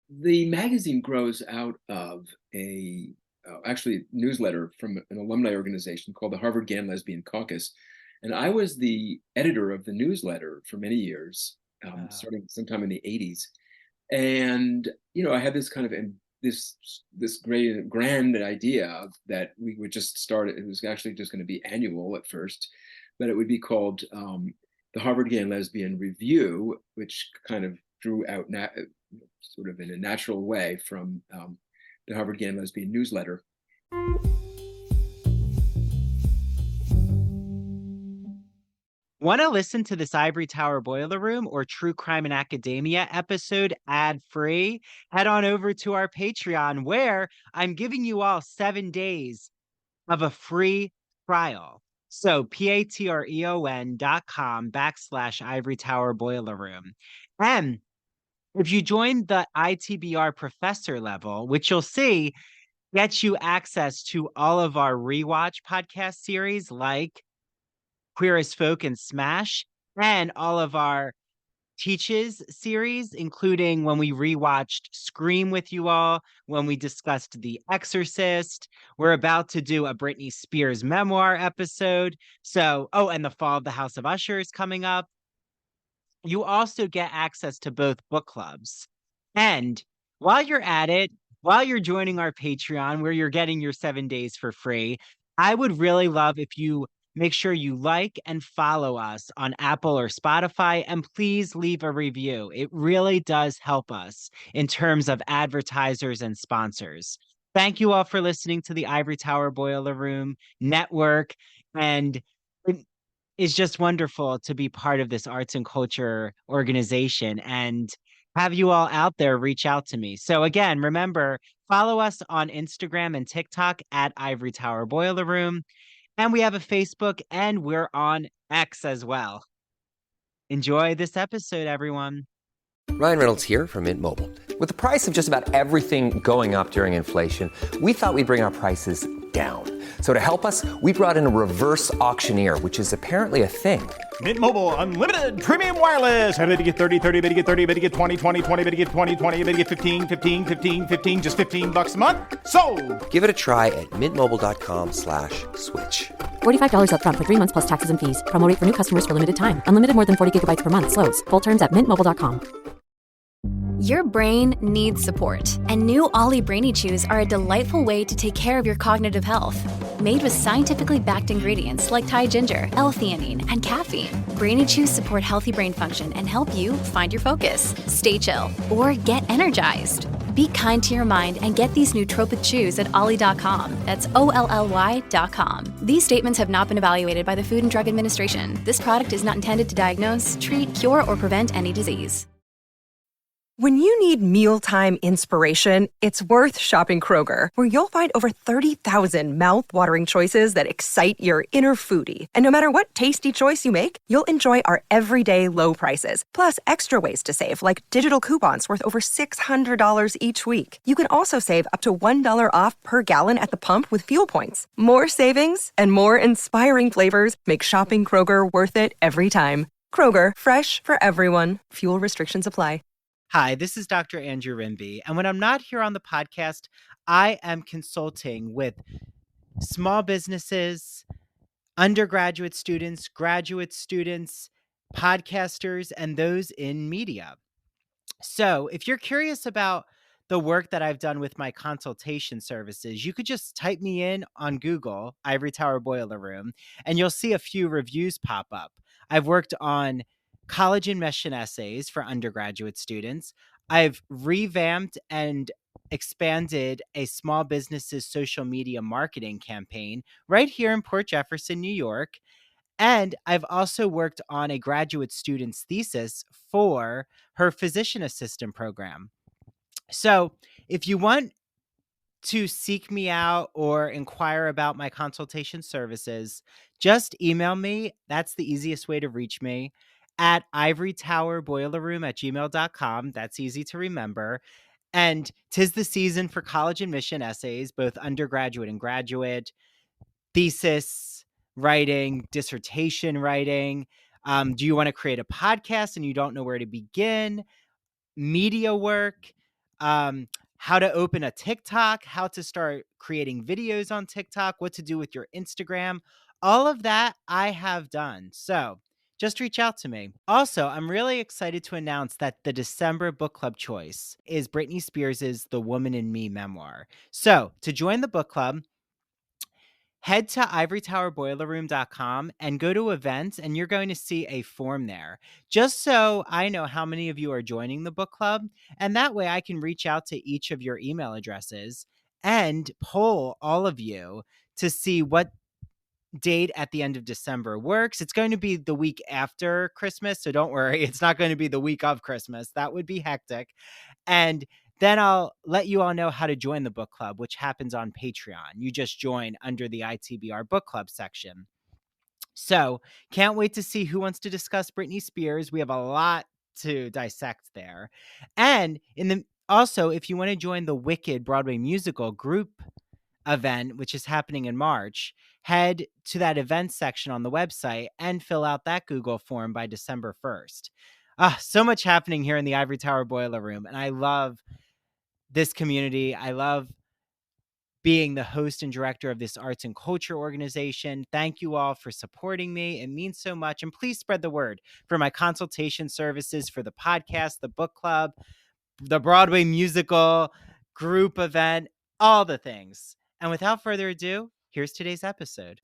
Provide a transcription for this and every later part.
The magazine grows out of a actually newsletter from an alumni organization called the Harvard Gay and Lesbian Caucus, and I was the editor of the newsletter for many years, Uh, starting sometime in the '80s. And I had this kind of this great grand idea that we would just start. It was actually just going to be annual at first, but it would be called the Harvard Gay and Lesbian Review, which kind of drew out sort of in a natural way from the Harvard Gay and Lesbian newsletter. Want to listen to this Ivory Tower Boiler Room or True Crime in Academia episode ad free? Head on over to our Patreon where I'm giving you all 7 days of a free trial. So patreon.com/ Ivory Tower Boiler Room. And if you join the ITBR professor level, which you'll see gets you access to all of our rewatch podcast series like Queer as Folk and Smash, and all of our Teaches series, including when we rewatched Scream with you all, when we discussed The Exorcist. We're about to do a Britney Spears memoir episode. So, oh, and The Fall of the House of Usher is coming up. You also get access to both book clubs. And while you're at it, while you're joining our Patreon, where you're getting your 7 days for free, I would really love if you make sure you like and follow us on Apple or Spotify, and please leave a review. It really does help us in terms of advertisers and sponsors. Thank you all for listening to the Ivory Tower Boiler Room Network. And it's just wonderful to be part of this arts and culture organization and have you all out there reach out to me. So again, remember, follow us on Instagram and TikTok at Ivory Tower Boiler Room. And we have a Facebook and we're on X as well. Enjoy this episode, everyone. Ryan Reynolds here from Mint Mobile. With the price of just about everything going up during inflation, we thought we'd bring our prices down. So to help us, we brought in a reverse auctioneer, which is apparently a thing. Mint Mobile Unlimited Premium Wireless. How to get 30, 30, bit to get 30, bit to get 20, 20, 20, bit to get 20, 20, bit to get 15, 15, 15, 15, just $15 a month? Sold! Give it a try at mintmobile.com/switch. $45 up front for 3 months plus taxes and fees. Promo rate for new customers for limited time. Unlimited more than 40 gigabytes per month. Slows full terms at mintmobile.com. Your brain needs support, and new Ollie Brainy Chews are a delightful way to take care of your cognitive health. Made with scientifically backed ingredients like Thai ginger, L-theanine, and caffeine, Brainy Chews support healthy brain function and help you find your focus, stay chill, or get energized. Be kind to your mind and get these nootropic chews at ollie.com. That's OLLY.com. These statements have not been evaluated by the Food and Drug Administration. This product is not intended to diagnose, treat, cure, or prevent any disease. When you need mealtime inspiration, it's worth shopping Kroger, where you'll find over 30,000 mouth-watering choices that excite your inner foodie. And no matter what tasty choice you make, you'll enjoy our everyday low prices, plus extra ways to save, like digital coupons worth over $600 each week. You can also save up to $1 off per gallon at the pump with fuel points. More savings and more inspiring flavors make shopping Kroger worth it every time. Kroger, fresh for everyone. Fuel restrictions apply. Hi, this is Dr. Andrew Rimby, and when I'm not here on the podcast, I am consulting with small businesses, undergraduate students, graduate students, podcasters, and those in media. So if you're curious about the work that I've done with my consultation services, you could just type me in on Google, Ivory Tower Boiler Room, and you'll see a few reviews pop up. I've worked on college admission essays for undergraduate students. I've revamped and expanded a small business's social media marketing campaign right here in Port Jefferson, New York. And I've also worked on a graduate student's thesis for her physician assistant program. So if you want to seek me out or inquire about my consultation services, just email me. That's the easiest way to reach me at ivorytowerboilerroom@gmail.com. That's easy to remember. And 'tis the season for college admission essays, both undergraduate and graduate, thesis writing, dissertation writing. Do you want to create a podcast and you don't know where to begin? Media work, um, how to open a TikTok, how to start creating videos on TikTok, what to do with your Instagram. All of that I have done. So just reach out to me. Also, I'm really excited to announce that the December book club choice is Britney Spears's The Woman in Me memoir. So to join the book club, head to ivorytowerboilerroom.com and go to events, and you're going to see a form there. Just so I know how many of you are joining the book club, and that way I can reach out to each of your email addresses and poll all of you to see what date at the end of December works. It's going to be the week after Christmas, so don't worry. It's not going to be the week of Christmas. That would be hectic. And then I'll let you all know how to join the book club, which happens on Patreon. You just join under the ITBR book club section. So can't wait to see who wants to discuss Britney Spears. We have a lot to dissect there. And also, if you want to join the Wicked Broadway musical group event, which is happening in March, head to that events section on the website and fill out that Google form by December 1st. So much happening here in the Ivory Tower Boiler Room, and I love this community. I love being the host and director of this arts and culture organization. Thank you all for supporting me. It means so much. And please spread the word for my consultation services for the podcast, the book club, the Broadway musical, group event, all the things. And without further ado, here's today's episode.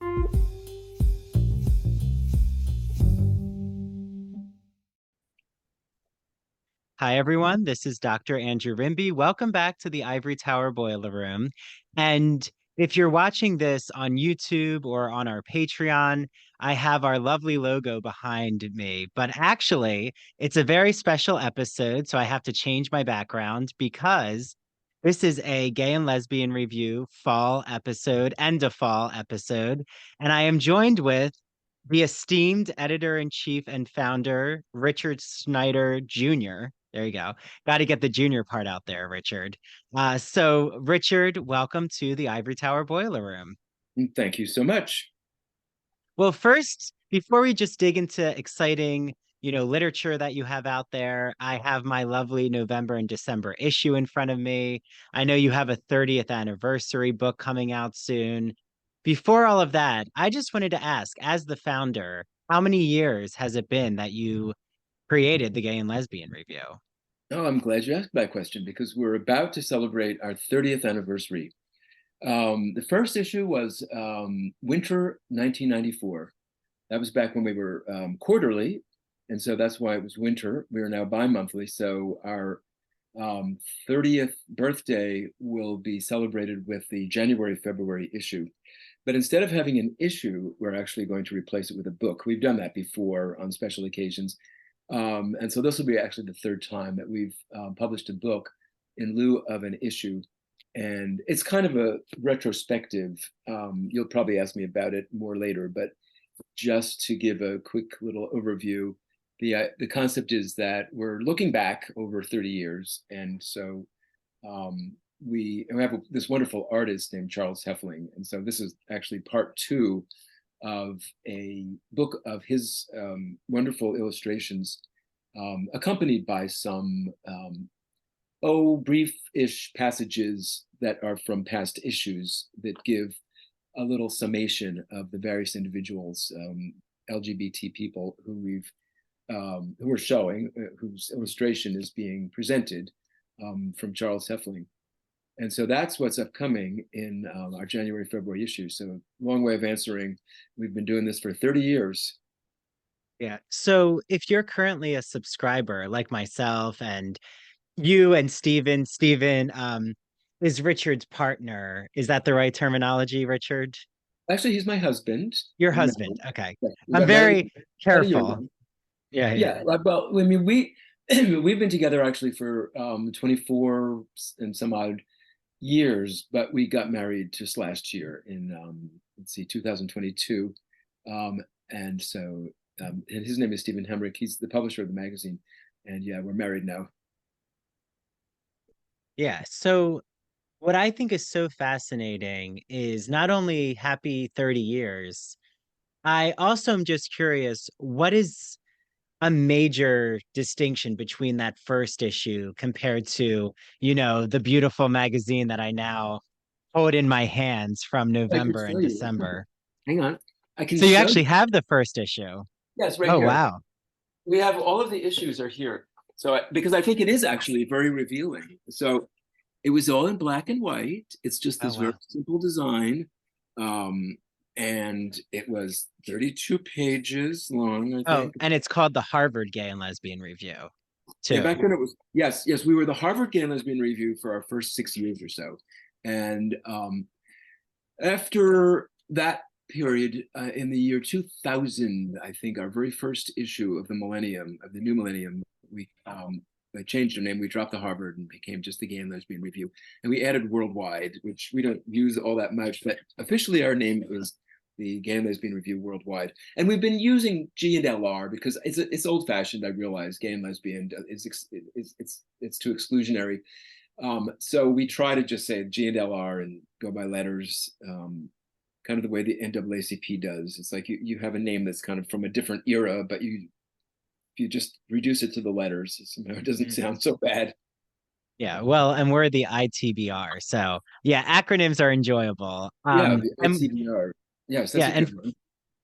Hi, everyone. This is Dr. Andrew Rimby. Welcome back to the Ivory Tower Boiler Room. And if you're watching this on YouTube or on our Patreon, I have our lovely logo behind me. But actually, it's a very special episode, so I have to change my background because this is a gay and lesbian review fall episode, end of fall episode. And I am joined with the esteemed editor-in-chief and founder, Richard Snyder Jr. There you go. Got to get the junior part out there, Richard. So, Richard, welcome to the Ivory Tower Boiler Room. Thank you so much. Well, first, before we just dig into exciting, literature that you have out there, I have my lovely November and December issue in front of me. I know you have a 30th anniversary book coming out soon. Before all of that, I just wanted to ask, as the founder, how many years has it been that you created the Gay and Lesbian Review? Oh, I'm glad you asked that question because we're about to celebrate our 30th anniversary. The first issue was winter 1994. That was back when we were quarterly, and so that's why it was winter. We are now bi-monthly, so our 30th birthday will be celebrated with the January-February issue. But instead of having an issue, we're actually going to replace it with a book. We've done that before on special occasions. And so this will be actually the third time that we've published a book in lieu of an issue. And it's kind of a retrospective. You'll probably ask me about it more later, but just to give a quick little overview, the concept is that we're looking back over 30 years. And so we have this wonderful artist named Charles Heffling. And so this is actually part two of a book of his wonderful illustrations, accompanied by some brief-ish passages that are from past issues that give a little summation of the various individuals, LGBT people who are showing, whose illustration is being presented from Charles Heffling. And so that's what's upcoming in our January, February issue. So long way of answering. We've been doing this for 30 years. Yeah. So if you're currently a subscriber like myself and you and Steven is Richard's partner. Is that the right terminology, Richard? Actually, he's my husband. Your husband. Okay. We I'm got married very careful. Yeah. Well, I mean, we've been together actually for 24 and some odd years, but we got married just last year in 2022. And so and his name is Stephen Hemrick. He's the publisher of the magazine. And yeah, we're married now. Yeah. So what I think is so fascinating is not only happy 30 years, I also am just curious, what is a major distinction between that first issue compared to, the beautiful magazine that I now hold in my hands from I could November show and you. December. Hang on. I can So you show actually you. have the first issue. Yes, right Oh, here. wow. We have all of the issues are here. So because I think it is actually very revealing. So it was all in black and white. It's just Oh, this very wow. simple design. Um, and it was 32 pages long, I Oh, think. and it's called the Harvard Gay and Lesbian Review, Yeah, too. back then it was, yes, we were the Harvard Gay and Lesbian Review for our first 6 years or so. And after that period, in the year 2000, I think our very first issue of the millennium, of the new millennium, we changed our name. We dropped the Harvard and became just the Gay and Lesbian Review. And we added Worldwide, which we don't use all that much, but officially our name is the Gay and Lesbian Review Worldwide. And we've been using G and LR because it's old fashioned. I realize gay and lesbian it's too exclusionary. So we try to just say G and LR and go by letters, kind of the way the NAACP does. It's like you have a name that's kind of from a different era, but if you just reduce it to the letters, somehow it doesn't Mhm. sound so bad. Yeah, well, and we're the ITBR. So, yeah, acronyms are enjoyable. Yeah, the And ITBR. Yes, that's yeah, a and good one.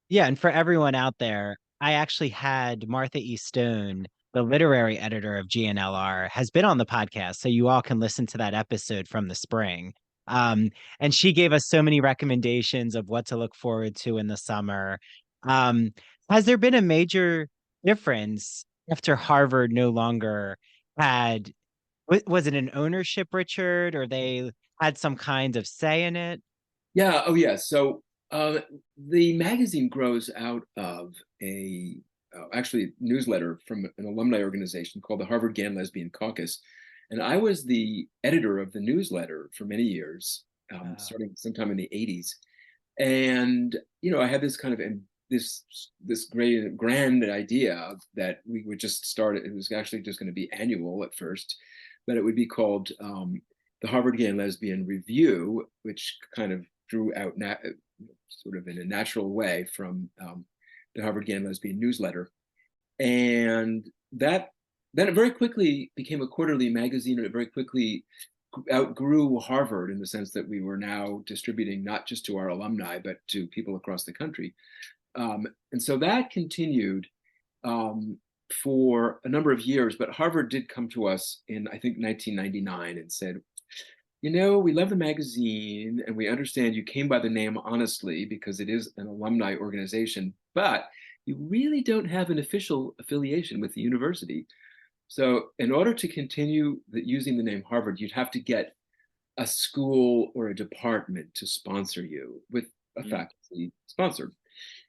Yeah, and for everyone out there, I actually had Martha E. Stone, the literary editor of GNLR, has been on the podcast, so you all can listen to that episode from the spring. Um, and she gave us so many recommendations of what to look forward to in the summer. Um, has there been a major difference after Harvard no longer had, was it an ownership, Richard, or they had some kind of say in it? Yeah. Oh, yeah. So uh, the magazine grows out of a actually newsletter from an alumni organization called the Harvard Gay and Lesbian Caucus, and I was the editor of the newsletter for many years, starting sometime in the '80s. And I had this kind of this great grand idea that we would just start. It was actually just going to be annual at first, but it would be called the Harvard Gay and Lesbian Review, which kind of drew out sort of in a natural way from the Harvard Gay and Lesbian newsletter. And that then it very quickly became a quarterly magazine, and it very quickly outgrew Harvard in the sense that we were now distributing not just to our alumni, but to people across the country. And so that continued um, for a number of years, but Harvard did come to us in, I think, 1999 and said, we love the magazine and we understand you came by the name honestly because it is an alumni organization, but you really don't have an official affiliation with the university. So, in order to continue using the name Harvard, you'd have to get a school or a department to sponsor you with a Mm. faculty sponsor.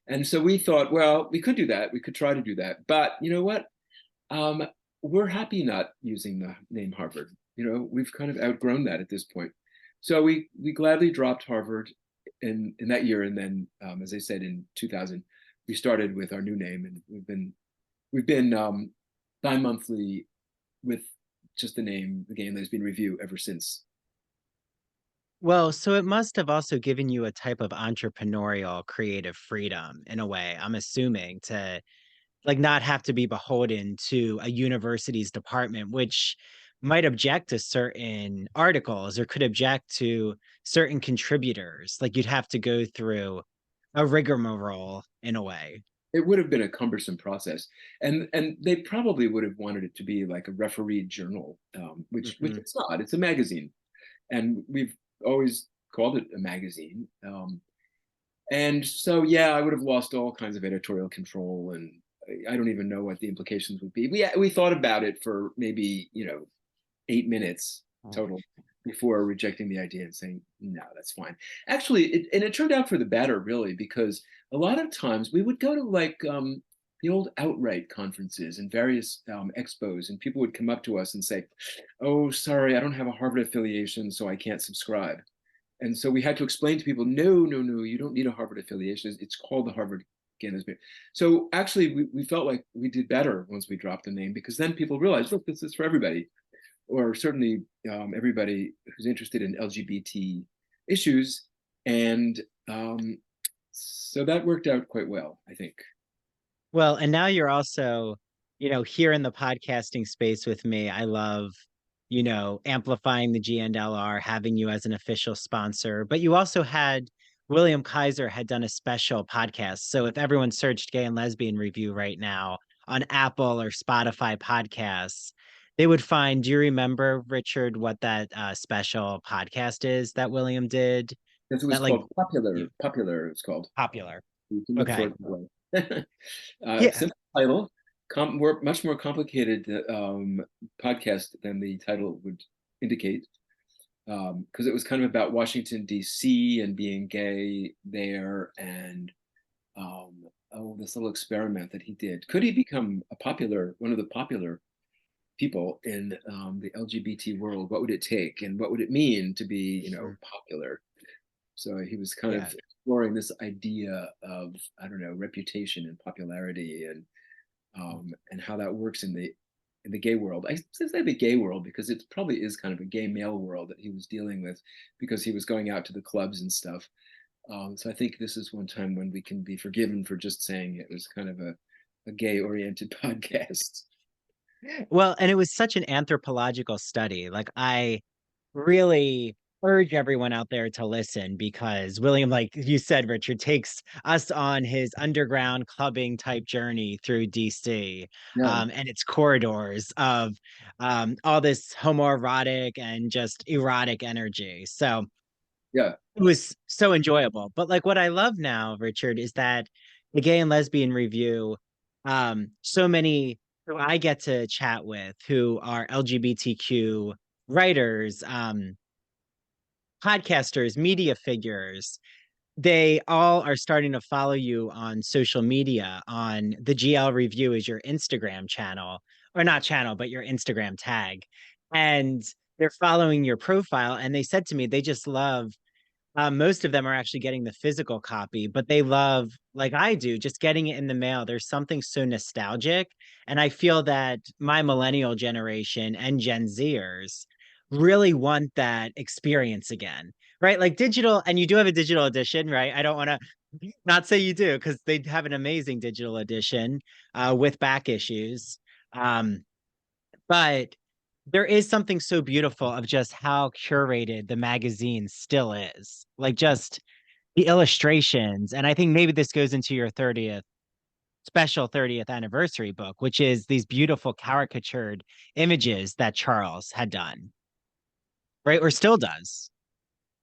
And so we thought, well, we could do that. We could try to do that. But you know what? Um, we're happy not using the name Harvard. We've kind of outgrown that at this point. So we gladly dropped Harvard in that year, and then, as I said, in 2000, we started with our new name, and we've been bi-monthly with just the name, the Gay and Lesbian Review, ever since. Well, so it must have also given you a type of entrepreneurial creative freedom in a way, I'm assuming, to like not have to be beholden to a university's department, which might object to certain articles or could object to certain contributors. Like you'd have to go through a rigmarole in a way. It would have been a cumbersome process, and they probably would have wanted it to be like a refereed journal, which Mhm. it's not. It's a magazine, and we've always called it a magazine. And so, yeah, I would have lost all kinds of editorial control, and I don't even know what the implications would be. We thought about it for maybe 8 minutes total before rejecting the idea and saying no, that's fine. Actually, it turned out for the better, really, because a lot of times we would go to like the old outright conferences and various expos, and people would come up to us and say, "Oh, sorry, I don't have a Harvard affiliation, so I can't subscribe." And so we had to explain to people, no, no, no, you don't need a Harvard affiliation. It's called the Harvard Gay. So actually, we felt like we did better once we dropped the name, because then people realized, look, this is for everybody, or certainly everybody who's interested in LGBT issues. And so that worked out quite well, I think. Well, and now you're also here in the podcasting space with me, I love, amplifying the GNLR, having you as an official sponsor. But you also had William Kaiser had done a special podcast. So if everyone searched Gay and Lesbian Review right now on Apple or Spotify podcasts, they would find, do you remember, Richard, what that special podcast is that William did? It was That like called Popular. Popular, it's called. popular. You can look for Okay. it that way. Yeah. Simple title, much more complicated podcast than the title would indicate, because it was kind of about Washington, D.C. and being gay there, and this little experiment that he did. Could he become one of the popular people in the LGBT world? What would it take, and what would it mean to be, popular? So he was kind Yeah. of exploring this idea of, I don't know, reputation and popularity, and how that works in the gay world. I say the gay world because it probably is kind of a gay male world that he was dealing with, because he was going out to the clubs and stuff. So I think this is one time when we can be forgiven for just saying it was kind of a gay oriented podcast. Well, and it was such an anthropological study. Like, I really urge everyone out there to listen, because William, like you said, Richard, takes us on his underground clubbing type journey through DC, Yeah, and its corridors of all this homoerotic and just erotic energy. So yeah. it was so enjoyable. But like what I love now, Richard, is that the Gay and Lesbian Review, so many who I get to chat with who are LGBTQ writers, podcasters, media figures, they all are starting to follow you on social media. On the GL Review is your Instagram channel, or not channel, but your Instagram tag. And they're following your profile. And they said to me, they just love, most of them are actually getting the physical copy, but they love, like I do, just getting it in the mail. There's something so nostalgic. And I feel that my millennial generation and Gen Zers really want that experience again, right? Like digital, and you do have a digital edition, right? I don't want to not say you do, because they have an amazing digital edition with back issues. Um, but there is something so beautiful of just how curated the magazine still is. Like just the illustrations. And I think maybe this goes into your 30th special 30th anniversary book, which is these beautiful caricatured images that Charles had done, right? Or still does.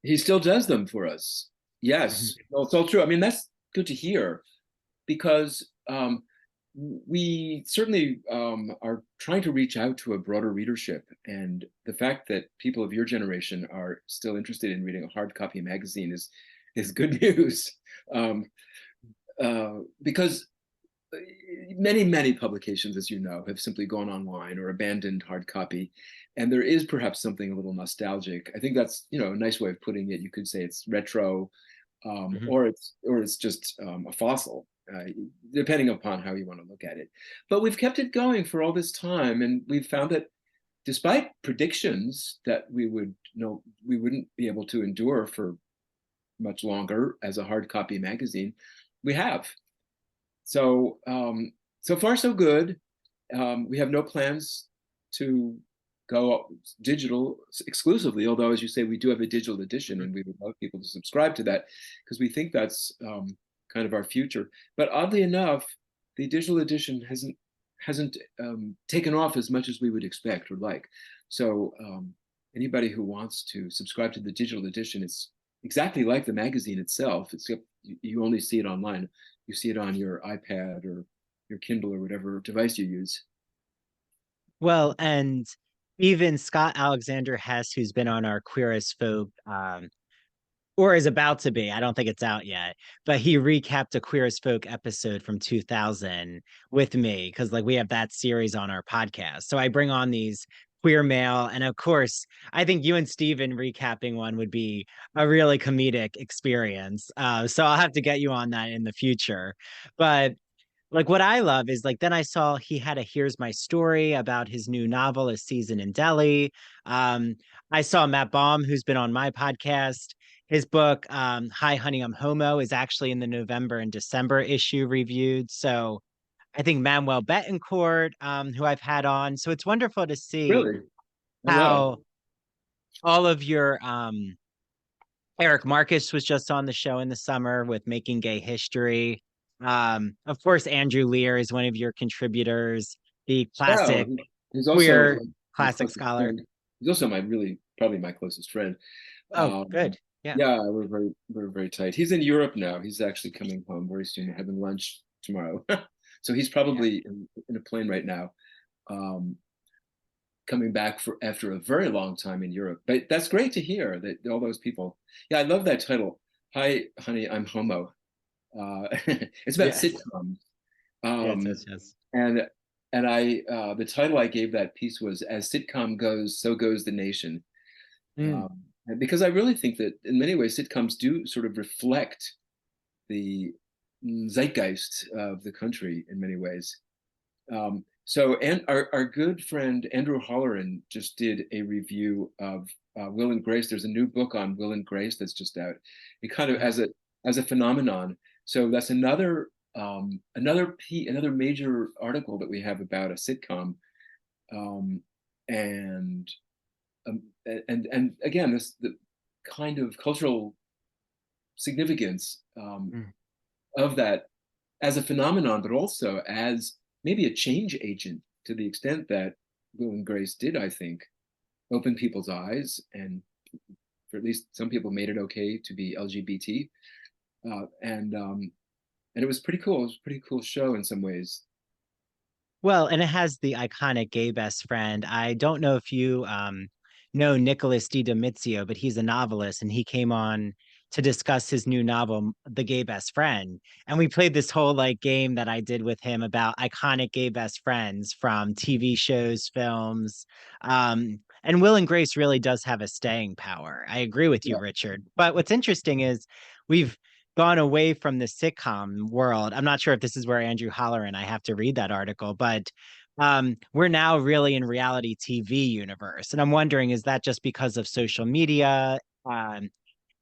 He still does them for us. Mhm. Yes, well, it's all true. I mean, that's good to hear, because we certainly are trying to reach out to a broader readership. And the fact that people of your generation are still interested in reading a hard copy magazine is good news. Um, because many publications, as you know, have simply gone online or abandoned hard copy, and there is perhaps something a little nostalgic. I think that's, a nice way of putting it. You could say it's retro, Mhm. or it's just a fossil, depending upon how you want to look at it. But we've kept it going for all this time, and we've found that despite predictions that we wouldn't be able to endure for much longer as a hard copy magazine, we have. So so far so good. We have no plans to go digital exclusively, although, as you say, we do have a digital edition, and we would love people to subscribe to that, because we think that's kind of our future. But oddly enough, the digital edition hasn't taken off as much as we would expect or like. So anybody who wants to subscribe to the digital edition, it's exactly like the magazine itself, except you only see it online. You see it on your iPad or your Kindle or whatever device you use. Well, and even Scott Alexander Hess, who's been on our Queer as Folk, or is about to be, I don't think it's out yet, but he recapped a Queer as Folk episode from 2000 with me, because like we have that series on our podcast. So I bring on these queer male, and of course, I think you and Steven recapping one would be a really comedic experience. So I'll have to get you on that in the future. But like what I love is like then I saw he had a Here's My Story about his new novel, A Season in Delhi. Um, I saw Matt Baum, who's been on my podcast. His book, Hi Honey, I'm Homo, is actually in the November and December issue reviewed. So I think Manuel Betancourt, who I've had on. So it's wonderful to see Really? Oh, wow. how all of your Eric Marcus was just on the show in the summer with Making Gay History. Of course, Andrew Lear is one of your contributors, the Yeah, classic he's also queer my classic closest scholar. friend. He's also my really probably my closest friend. Oh, Um, good. Yeah. yeah, we're very tight. He's in Europe now. He's actually coming home very soon, having lunch tomorrow. So he's Yeah. probably in a plane right now, coming back for after a very long time in Europe. But that's great to hear that all those people. Yeah, I love that title. Hi, honey, I'm homo. It's about Yes. sitcoms. Yes, Um, yes, yes. and I the title I gave that piece was "As Sitcom Goes, So Goes the Nation," Mm. and because I really think that in many ways sitcoms do sort of reflect the zeitgeist of the country in many ways. So, and our good friend Andrew Holleran just did a review of Will and Grace. There's a new book on Will and Grace that's just out. It kind of Yeah. as a phenomenon. So that's another major article that we have about a sitcom, um, and and again this the kind of cultural significance Mm. of that as a phenomenon, but also as maybe a change agent to the extent that Will and Grace did, I think, open people's eyes and for at least some people made it okay to be LGBT. And it was pretty cool. It was a pretty cool show in some ways. Well, and it has the iconic gay best friend. I don't know if you know Nicholas Di Domizio, but he's a novelist and he came on to discuss his new novel, The Gay Best Friend. And we played this whole like game that I did with him about iconic gay best friends from TV shows, films. And Will and Grace really does have a staying power. I agree with you, Yeah, Richard. But what's interesting is we've gone away from the sitcom world. I'm not sure if this is where Andrew Holleran, I have to read that article, but we're now really in reality TV universe. And I'm wondering, is that just because of social media, um,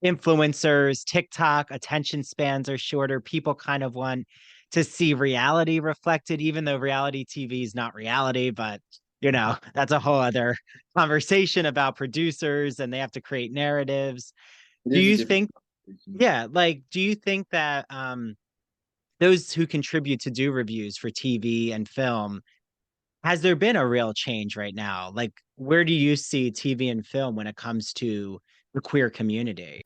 influencers, TikTok, attention spans are shorter? People kind of want to see reality reflected, even though reality TV is not reality, but that's a whole other conversation about producers and they have to create narratives. it Do is a you different think conversation. yeah, like, do you think that those who contribute to do reviews for TV and film, has there been a real change right now? Like, where do you see TV and film when it comes to the queer community?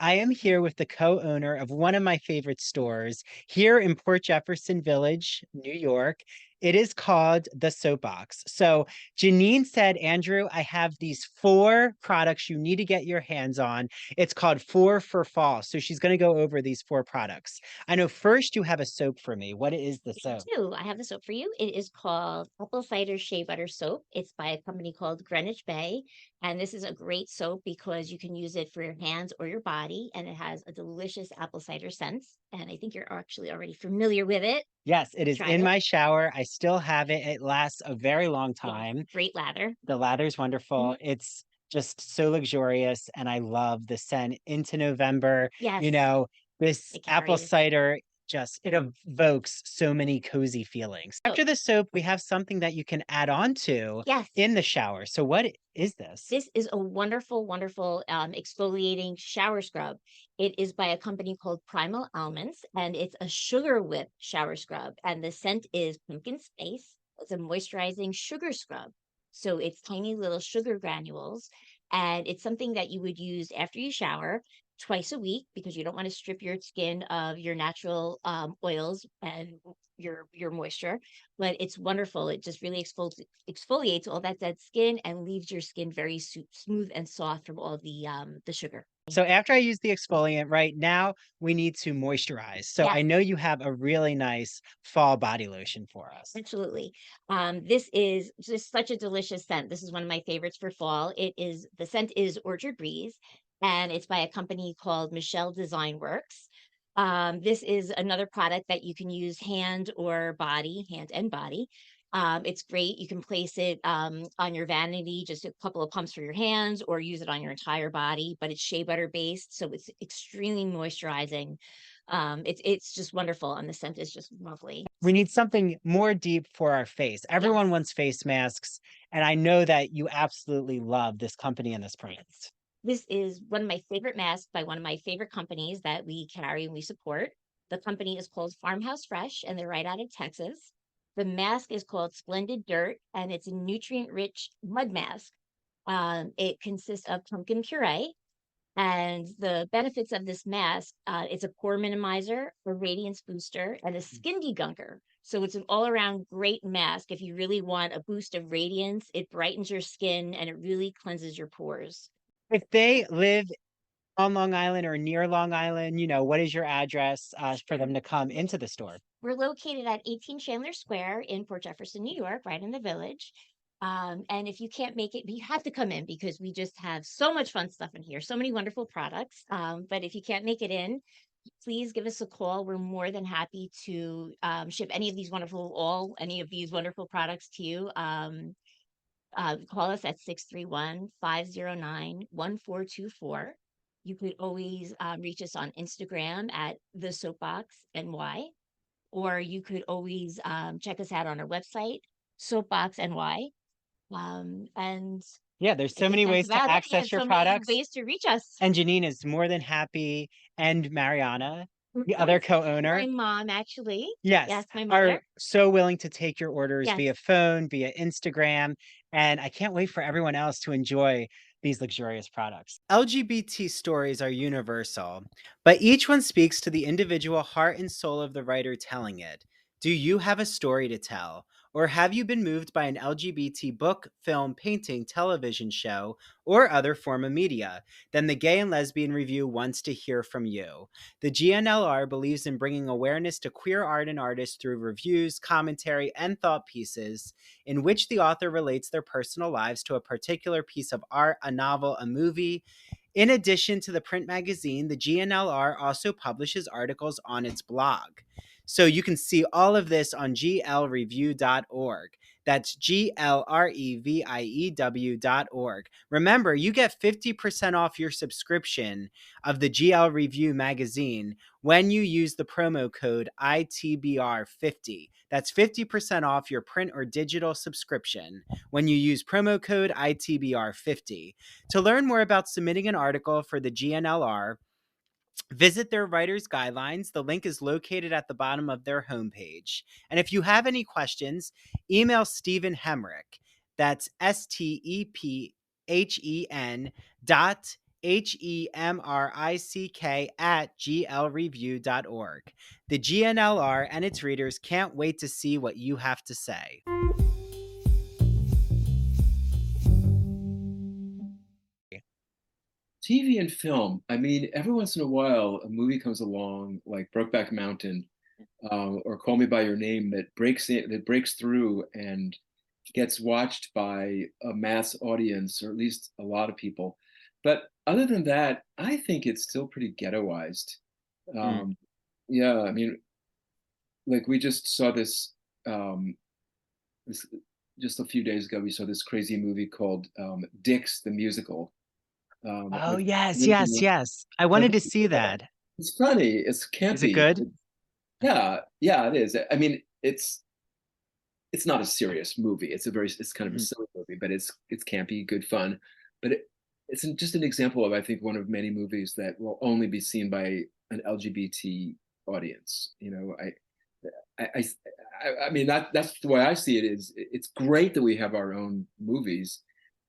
I am here with the co-owner of one of my favorite stores here in Port Jefferson Village, New York. It is called The Soapbox. So Janine said, Andrew, I have these 4 products you need to get your hands on. It's called 4 for Fall. So she's going to go over these 4 products. I know first you have a soap for me. What is the I soap? do. I have the soap for you. It is called Apple Cider Shea Butter Soap. It's by a company called Greenwich Bay. And this is a great soap because you can use it for your hands or your body. And it has a delicious apple cider scent. And I think you're actually already familiar with it. Yes, it You've is tried in it. my shower. I still have it. It lasts a very long Yeah, time. great lather. The lather's Mhm. wonderful. It's just so luxurious, and I love the scent into November. You Yes, know, this it apple carries. cider just it evokes so many cozy feelings. So, After the soap, we have something that you can add on to yes. in the shower. So what is this? This is a wonderful, wonderful exfoliating shower scrub. It is by a company called Primal Almonds, and it's a sugar whip shower scrub. And the scent is pumpkin spice. It's a moisturizing sugar scrub. So it's tiny little sugar granules, and it's something that you would use after you shower twice a week because you don't want to strip your skin of your natural oils and your moisture. But it's wonderful. It just really exfoliates all that dead skin and leaves your skin very smooth and soft from all the sugar. So after I use the exfoliant, right now we need to moisturize. So Yes, I know you have a really nice fall body lotion for us. absolutely. This is just such a delicious scent. This is one of my favorites for fall. The scent is Orchard Breeze, and it's by a company called Michelle Design Works. This is another product that you can use hand and body. It's great. You can place it on your vanity, just a couple of pumps for your hands, or use it on your entire body. But it's shea butter based, so it's extremely moisturizing. It's just wonderful, and the scent is just lovely. We need something more deep for our face. Everyone Yes. wants face masks, and I know that you absolutely love this company and this price. This is one of my favorite masks by one of my favorite companies that we carry and we support. The company is called Farmhouse Fresh, and they're right out of Texas. The mask is called Splendid Dirt, and it's a nutrient-rich mud mask. It consists of pumpkin puree, and the benefits of this mask, it's a pore minimizer, a radiance booster, and a skin degunker. So it's an all-around great mask. If you really want a boost of radiance, it brightens your skin and it really cleanses your pores. If they live on Long Island or near Long Island, what is your address for them to come into the store? We're located at 18 Chandler Square in Port Jefferson, New York, right in the village. And if you can't make it, you have to come in because we just have so much fun stuff in here, so many wonderful products. But if you can't make it in, please give us a call. We're more than happy to ship any of these wonderful products to you. Call us at 631-509-1424. You could always reach us on Instagram at the Soapbox NY, or you could always check us out on our website, Soapbox NY. And Yeah, there's I so think many that's ways to about it. We have access your so many products. ways to reach us. And Janine is more than happy, and Mariana, the Oh, other my co-owner, mom, actually. yes, Yes, my are mother. so willing to take your orders Yes. via phone, via Instagram, and I can't wait for everyone else to enjoy these luxurious products. LGBT stories are universal, but each one speaks to the individual heart and soul of the writer telling it. Do you have a story to tell? Or have you been moved by an LGBT book, film, painting, television show, or other form of media? Then the Gay and Lesbian Review wants to hear from you. The GNLR believes in bringing awareness to queer art and artists through reviews, commentary, and thought pieces in which the author relates their personal lives to a particular piece of art, a novel, a movie. In addition to the print magazine, the GNLR also publishes articles on its blog. So you can see all of this on glreview.org. That's glreview.org. Remember, you get 50% off your subscription of the GL Review magazine when you use the promo code ITBR50. That's 50% off your print or digital subscription when you use promo code ITBR50. To learn more about submitting an article for the GNLR, visit their writer's guidelines. The link is located at the bottom of their homepage. And if you have any questions, email Stephen Hemrick. That's STEPHEN dot HEMRICK at glreview.org. The GNLR and its readers can't wait to see what you have to say. TV and film. I mean, every once in a while, a movie comes along like Brokeback Mountain, or Call Me by Your Name that breaks through and gets watched by a mass audience, or at least a lot of people. But other than that, I think it's still pretty ghettoized. Mm. Yeah, I mean, like we just saw this just a few days ago. We saw this crazy movie called Dix the Musical. Oh, With yes, yes, yes. I wanted to see that. it's funny, it's Is it campy. good? Yeah, yeah, it is. I mean, it's not a serious movie. It's kind of a Mhm. silly movie, but it's campy, good fun. But it's just an example of, I think, one of many movies that will only be seen by an LGBT audience. I, I mean that's the way I see it. It's great that we have our own movies,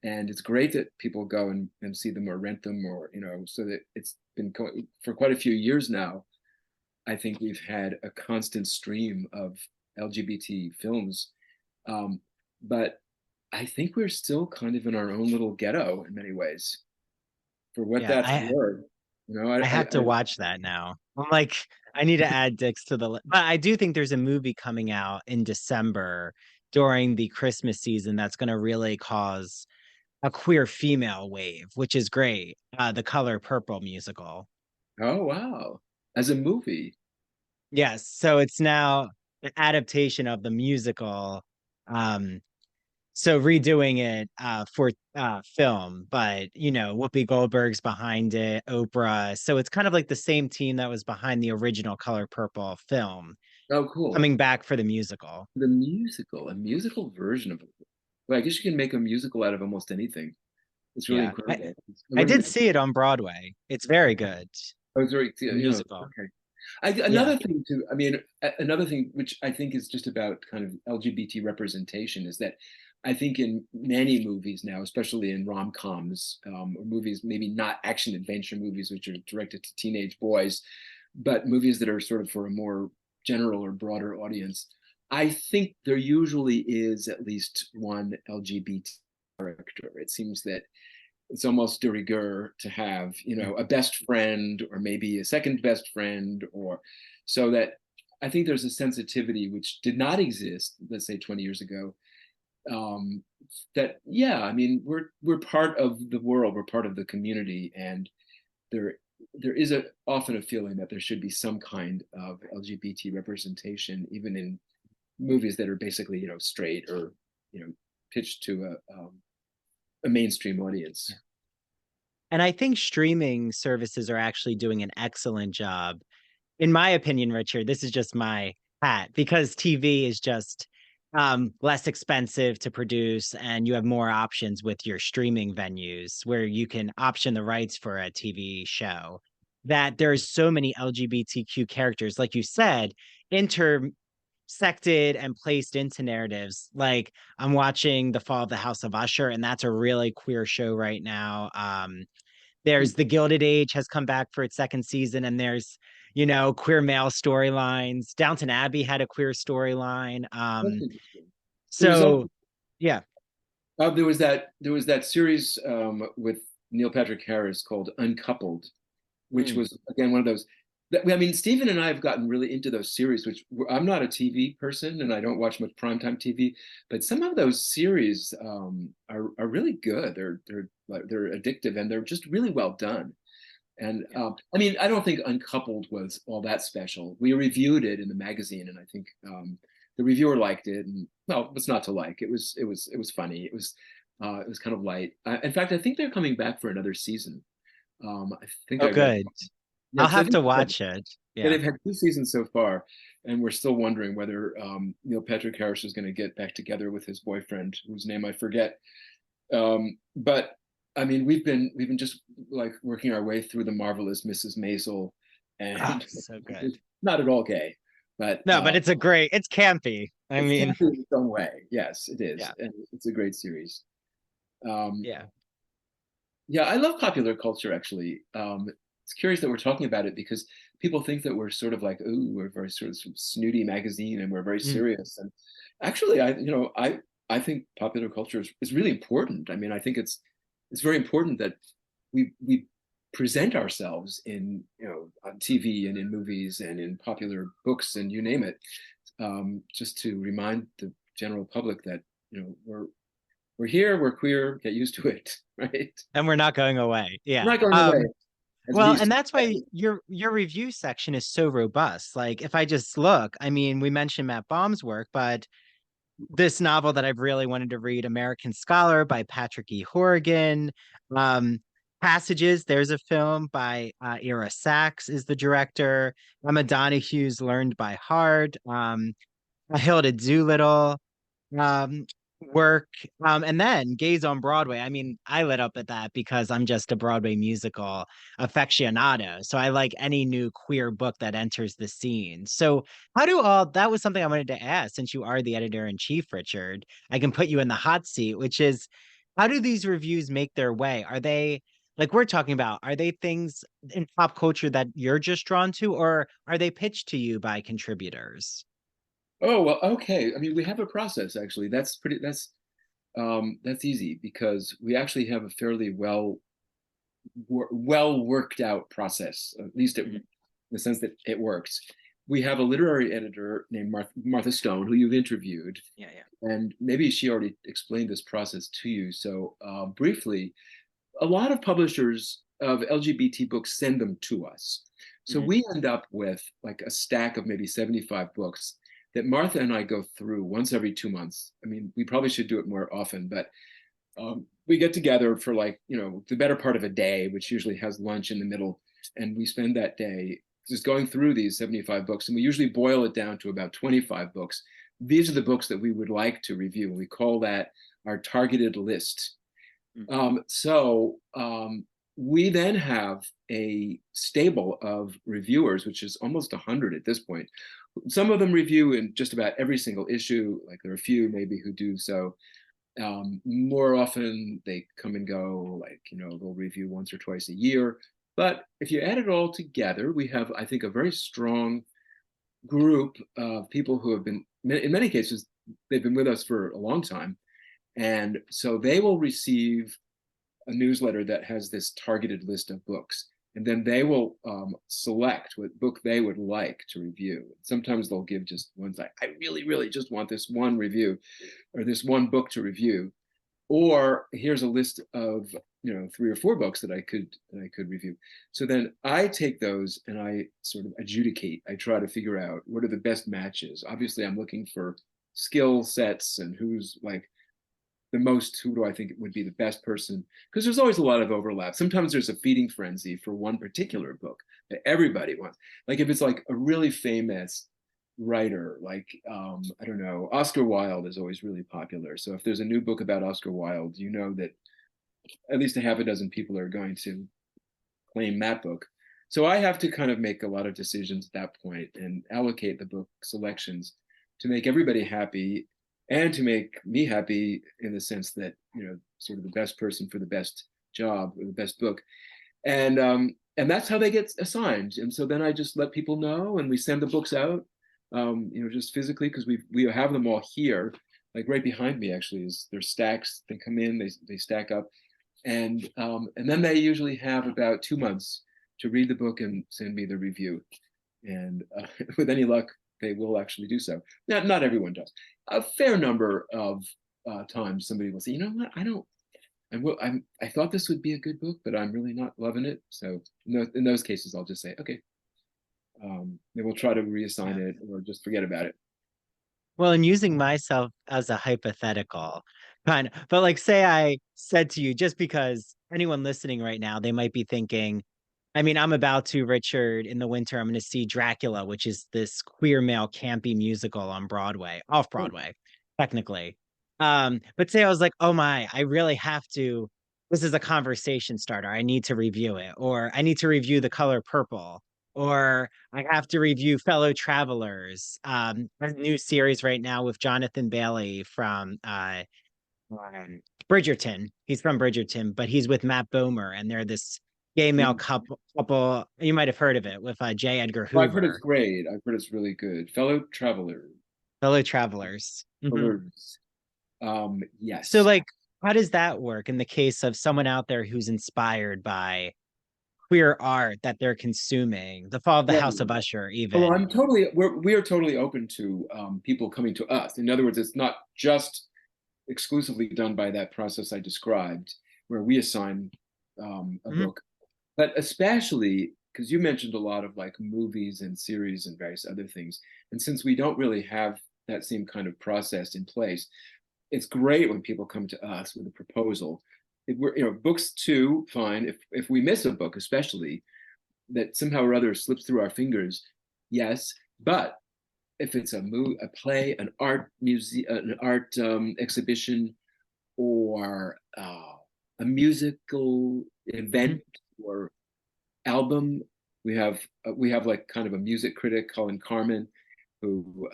and it's great that people go and see them or rent them, or so that it's been for quite a few years now. I think we've had a constant stream of LGBT films, um, but I think we're still kind of in our own little ghetto in many ways, for what Yeah, that's I worth. I have to watch that now. I'm like, I need to add Dix to the list. But I do think there's a movie coming out in December during the Christmas season that's going to really cause a queer female wave, which is great. The Color Purple musical. Oh wow, as a movie. Yes, so it's now an adaptation of the musical So redoing it for film, but Whoopi Goldberg's behind it, Oprah. So it's kind of like the same team that was behind the original Color Purple film Oh, cool. coming back for the musical. The musical, a musical version of it. Well, I guess you can make a musical out of almost anything. It's really Yeah. incredible. I did see it on Broadway. It's very good. Oh, it's very, The musical. okay. Yeah. Another thing too, I mean, another thing which I think is just about kind of LGBT representation is that I think in many movies now, especially in rom-coms, or movies, maybe not action adventure movies, which are directed to teenage boys, but movies that are sort of for a more general or broader audience, I think there usually is at least one LGBT character. It seems that it's almost de rigueur to have, a best friend or maybe a second best friend, or so that I think there's a sensitivity which did not exist, let's say 20 years ago. That yeah, I mean, we're part of the world, we're part of the community, and there is often a feeling that there should be some kind of LGBT representation, even in movies that are basically straight or pitched to a mainstream audience. And I think streaming services are actually doing an excellent job. In my opinion, Richard, this is just my hat, because TV is just less expensive to produce, and you have more options with your streaming venues where you can option the rights for a TV show. That there's so many LGBTQ characters, like you said, intersected and placed into narratives. Like I'm watching The Fall of the House of Usher, and that's a really queer show right now. There's The Gilded Age has come back for its second season, and there's queer male storylines. Downton Abbey had a queer storyline. That's interesting. There was also, So yeah. there was that series with Neil Patrick Harris called Uncoupled, which was again one of those. I mean, Stephen and I have gotten really into those series, which I'm not a TV person and I don't watch much primetime TV, but some of those series are really good. They're addictive and they're just really well done. And I mean, I don't think Uncoupled was all that special. We reviewed it in the magazine, and I think the reviewer liked it. And well, what's not to like? It was funny. It was kind of light. In fact, I think they're coming back for another season. I think Oh, I read. good. Yeah, I'll 'cause I have think to watch it. Yeah. they've had 2 seasons so far, and we're still wondering whether Neil Patrick Harris is going to get back together with his boyfriend, whose name I forget. But I mean, we've been just like working our way through The Marvelous Mrs. Maisel, and So good. it's not at all gay, but No, but it's campy. I it's mean, campy in its own way. Yes, it is, yeah. and it's a great series. Um, Yeah. yeah, I love popular culture actually. It's curious that we're talking about it because people think that we're sort of like, ooh, we're very sort of snooty magazine and we're very Mm. serious. And actually, I think popular culture is really important. I mean, I think it's very important that we present ourselves in on TV and in movies and in popular books and you name it, just to remind the general public that we're here, we're queer, get used to it, right? And we're not going away. Yeah. We're not going away. As we Well, used and to. that's why your review section is so robust. Like if I just look, I mean, we mentioned Matt Baum's work, but this novel that I've really wanted to read, American Scholar by Patrick E. Horrigan. Um, Passages, there's a film by Ira Sachs is the director. Emma Donohue's Learned by Heart. Hilda Doolittle um work, and then Gays on Broadway. I mean, I lit up at that because I'm just a Broadway musical aficionado, so I like any new queer book that enters the scene. So that was something I wanted to ask, since you are the editor-in-chief, Richard. I can put you in the hot seat, which is, how do these reviews make their way? Are they, like we're talking about, are they things in pop culture that you're just drawn to, or are they pitched to you by contributors? Oh, well, okay. I mean, we have a process actually. That's easy because we actually have a fairly well worked out process, at least in the sense that it works. We have a literary editor named Martha Stone, who you've interviewed, Yeah. and maybe she already explained this process to you. So briefly, a lot of publishers of LGBT books send them to us. So we end up with like a stack of maybe 75 books that Martha and I go through once every 2 months. I mean, we probably should do it more often, but we get together for like, the better part of a day, which usually has lunch in the middle. And we spend that day just going through these 75 books. And we usually boil it down to about 25 books. These are the books that we would like to review. We call that our targeted list. We then have a stable of reviewers, which is almost 100 at this point. Some of them review in just about every single issue. Like there are a few maybe who do so. More often they come and go, like, they'll review once or twice a year. But if you add it all together, we have, I think, a very strong group of people who have been, in many cases, they've been with us for a long time. And so they will receive a newsletter that has this targeted list of books. And then they will select what book they would like to review. Sometimes they'll give just ones like, I really, really just want this one review or this one book to review. Or here's a list of 3 or 4 books that I could review. So then I take those and I sort of adjudicate. I try to figure out what are the best matches. Obviously, I'm looking for skill sets and who's like who do I think would be the best person? Because there's always a lot of overlap. Sometimes there's a feeding frenzy for one particular book that everybody wants. Like if it's like a really famous writer, like I don't know, Oscar Wilde is always really popular. So if there's a new book about Oscar Wilde, that at least a half a dozen people are going to claim that book. So I have to kind of make a lot of decisions at that point and allocate the book selections to make everybody happy and to make me happy in the sense that, sort of the best person for the best job or the best book. And that's how they get assigned. And so then I just let people know and we send the books out, just physically, because we have them all here, like right behind me actually is their stacks. They come in, they stack up. And then they usually have about 2 months to read the book and send me the review. And with any luck, they will actually do so. Not everyone does. A fair number of times somebody will say, what, I thought this would be a good book, but I'm really not loving it. So in those cases, I'll just say, okay. They will try to reassign it or just forget about it. Well, and using myself as a hypothetical, but like say I said to you, just because anyone listening right now, they might be thinking, I mean, I'm about to, Richard, in the winter, I'm going to see Dracula, which is this queer male campy musical on Broadway, off Broadway, technically. But say I was like, oh my, I really have to, this is a conversation starter. I need to review it, or I need to review The Color Purple, or I have to review Fellow Travelers, a new series right now with Jonathan Bailey from Bridgerton. He's from Bridgerton, but he's with Matt Bomer, and they're this gay male couple. You might have heard of it with J. Edgar Hoover. I've heard it's great. I've heard it's really good. Fellow Travelers. Mm-hmm. Yes. So like, how does that work in the case of someone out there who's inspired by queer art that they're consuming? The Fall of the House of Usher, even. Well, we are totally open to people coming to us. In other words, it's not just exclusively done by that process I described, where we assign a book, but especially because you mentioned a lot of like movies and series and various other things. And since we don't really have that same kind of process in place, it's great when people come to us with a proposal. If we're, books too, fine. If we miss a book, especially that somehow or other slips through our fingers, yes. But if it's a play, an art exhibition, or a musical event or album, we have like kind of a music critic, Colin Carmen, who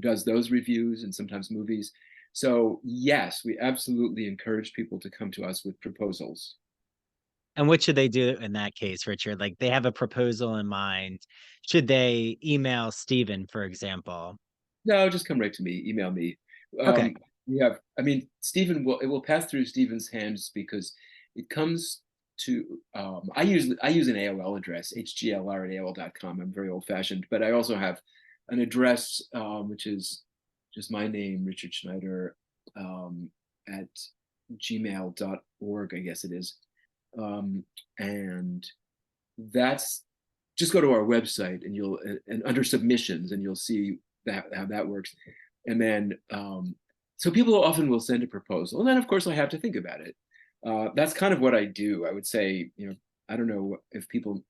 does those reviews and sometimes movies. So yes, we absolutely encourage people to come to us with proposals. And what should they do in that case, Richard? Like they have a proposal in mind. Should they email Stephen, for example? No, just come right to me. Email me. Okay. Stephen it will pass through Stephen's hands because it comes to, I use an AOL address, hglr@aol.com. I'm very old fashioned, but I also have an address, which is just my name, Richard Schneider, at gmail.org, I guess it is. And that's, just go to our website and and under submissions, and you'll see that how that works. And then so people often will send a proposal, and then of course I have to think about it. That's kind of what I do. I would say, I don't know if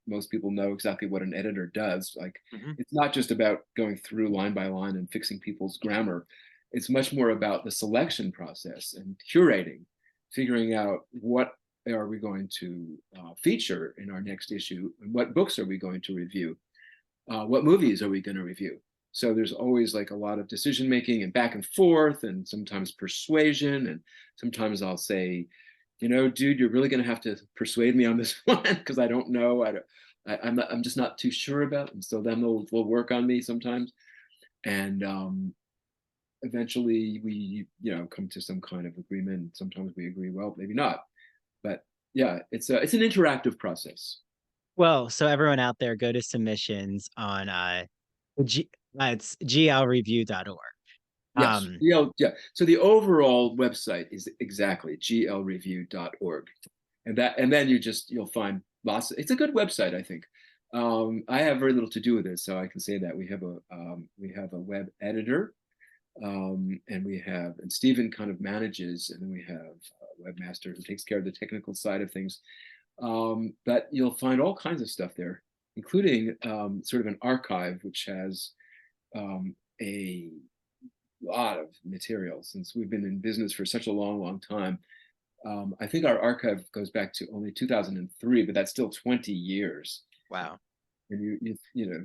most people know exactly what an editor does. Like, Mhm. it's not just about going through line by line and fixing people's grammar. It's much more about the selection process and curating, figuring out what are we going to feature in our next issue, and what books are we going to review, what movies are we going to review. So there's always like a lot of decision making and back and forth, and sometimes persuasion, and sometimes I'll say, dude, you're really going to have to persuade me on this one because I don't know. I'm just not too sure about. And so then they'll work on me sometimes, and eventually we come to some kind of agreement. Sometimes we agree, well, maybe not, but yeah, it's an interactive process. Well, so everyone out there, go to submissions on G, it's glreview.org. Yes, yeah. So the overall website is exactly glreview.org, and then you'll find lots. It's a good website, I think. I have very little to do with it, so I can say that we have a web editor, and and Stephen kind of manages, and then we have a webmaster who takes care of the technical side of things. But you'll find all kinds of stuff there, including sort of an archive which has a lot of material since we've been in business for such a long time. I think our archive goes back to only 2003, but that's still 20 years. Wow. And you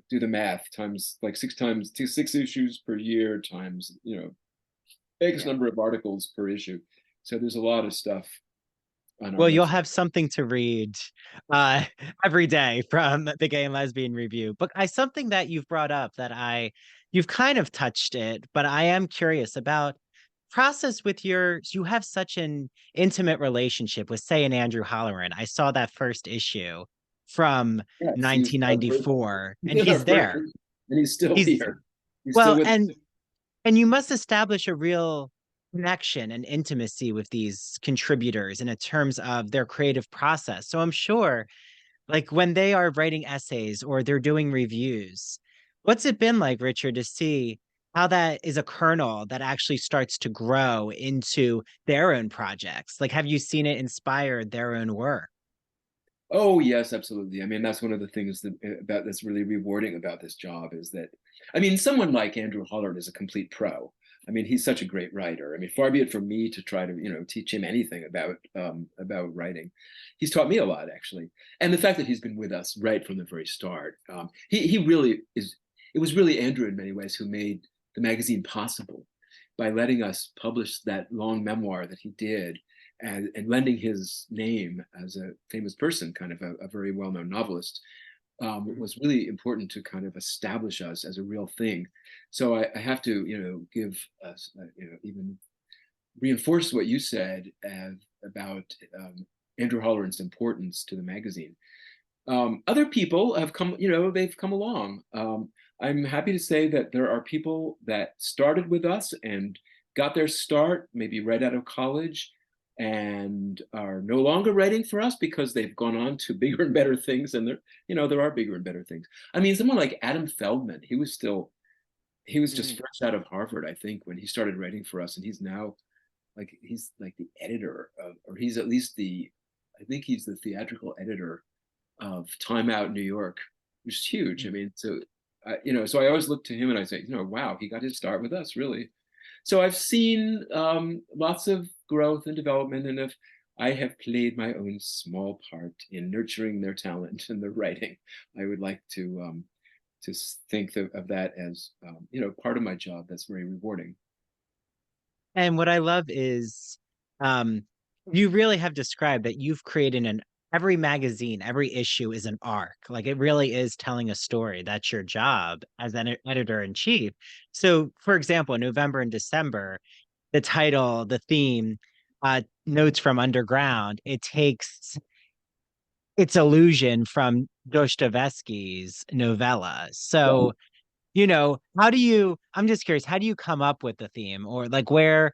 do the math, times like six issues per year, times X number of articles per issue. So there's a lot of stuff on our Well, you'll website. have something to read uh, every day from the Gay and Lesbian Review. But something that you've brought up that you've kind of touched it, but I am curious about process with you have such an intimate relationship with, say, an Andrew Holleran. I saw that first issue from Yes, he's our first, 1994, he and was our he's first, there. and he's still He's here. He's still well, with us. and you must establish a real connection and intimacy with these contributors in terms of their creative process. So I'm sure, like when they are writing essays or they're doing reviews, what's it been like, Richard, to see how that is a kernel that actually starts to grow into their own projects? Like, have you seen it inspire their own work? Oh yes, absolutely. I mean, that's one of the things that's really rewarding about this job is that, I mean, someone like Andrew Hollard is a complete pro. I mean, he's such a great writer. I mean, far be it from me to try to teach him anything about writing. He's taught me a lot, actually, and the fact that he's been with us right from the very start. He really is. It was really Andrew in many ways who made the magazine possible by letting us publish that long memoir that he did, and lending his name as a famous person, kind of a very well-known novelist, was really important to kind of establish us as a real thing. So I have to, give us, even reinforce what you said about Andrew Holleran's importance to the magazine. Other people have come, they've come along. I'm happy to say that there are people that started with us and got their start maybe right out of college and are no longer writing for us because they've gone on to bigger and better things. And there are bigger and better things. I mean, someone like Adam Feldman, he was just fresh out of Harvard, I think, when he started writing for us. And he's now he's like the editor of, or he's at least I think he's the theatrical editor of Time Out New York, which is huge. I mean, so so I always look to him and I say, wow, he got his start with us, really. So I've seen lots of growth and development, and if I have played my own small part in nurturing their talent and their writing, I would like to think of that as part of my job. That's very rewarding. And what I love is um, you really have described that you've created every magazine, every issue is an arc. Like it really is telling a story. That's your job as an editor in chief. So, for example, November and December, the title, the theme, Notes from Underground, it takes its illusion from Dostoevsky's novella. So, I'm just curious, how do you come up with the theme? Or like where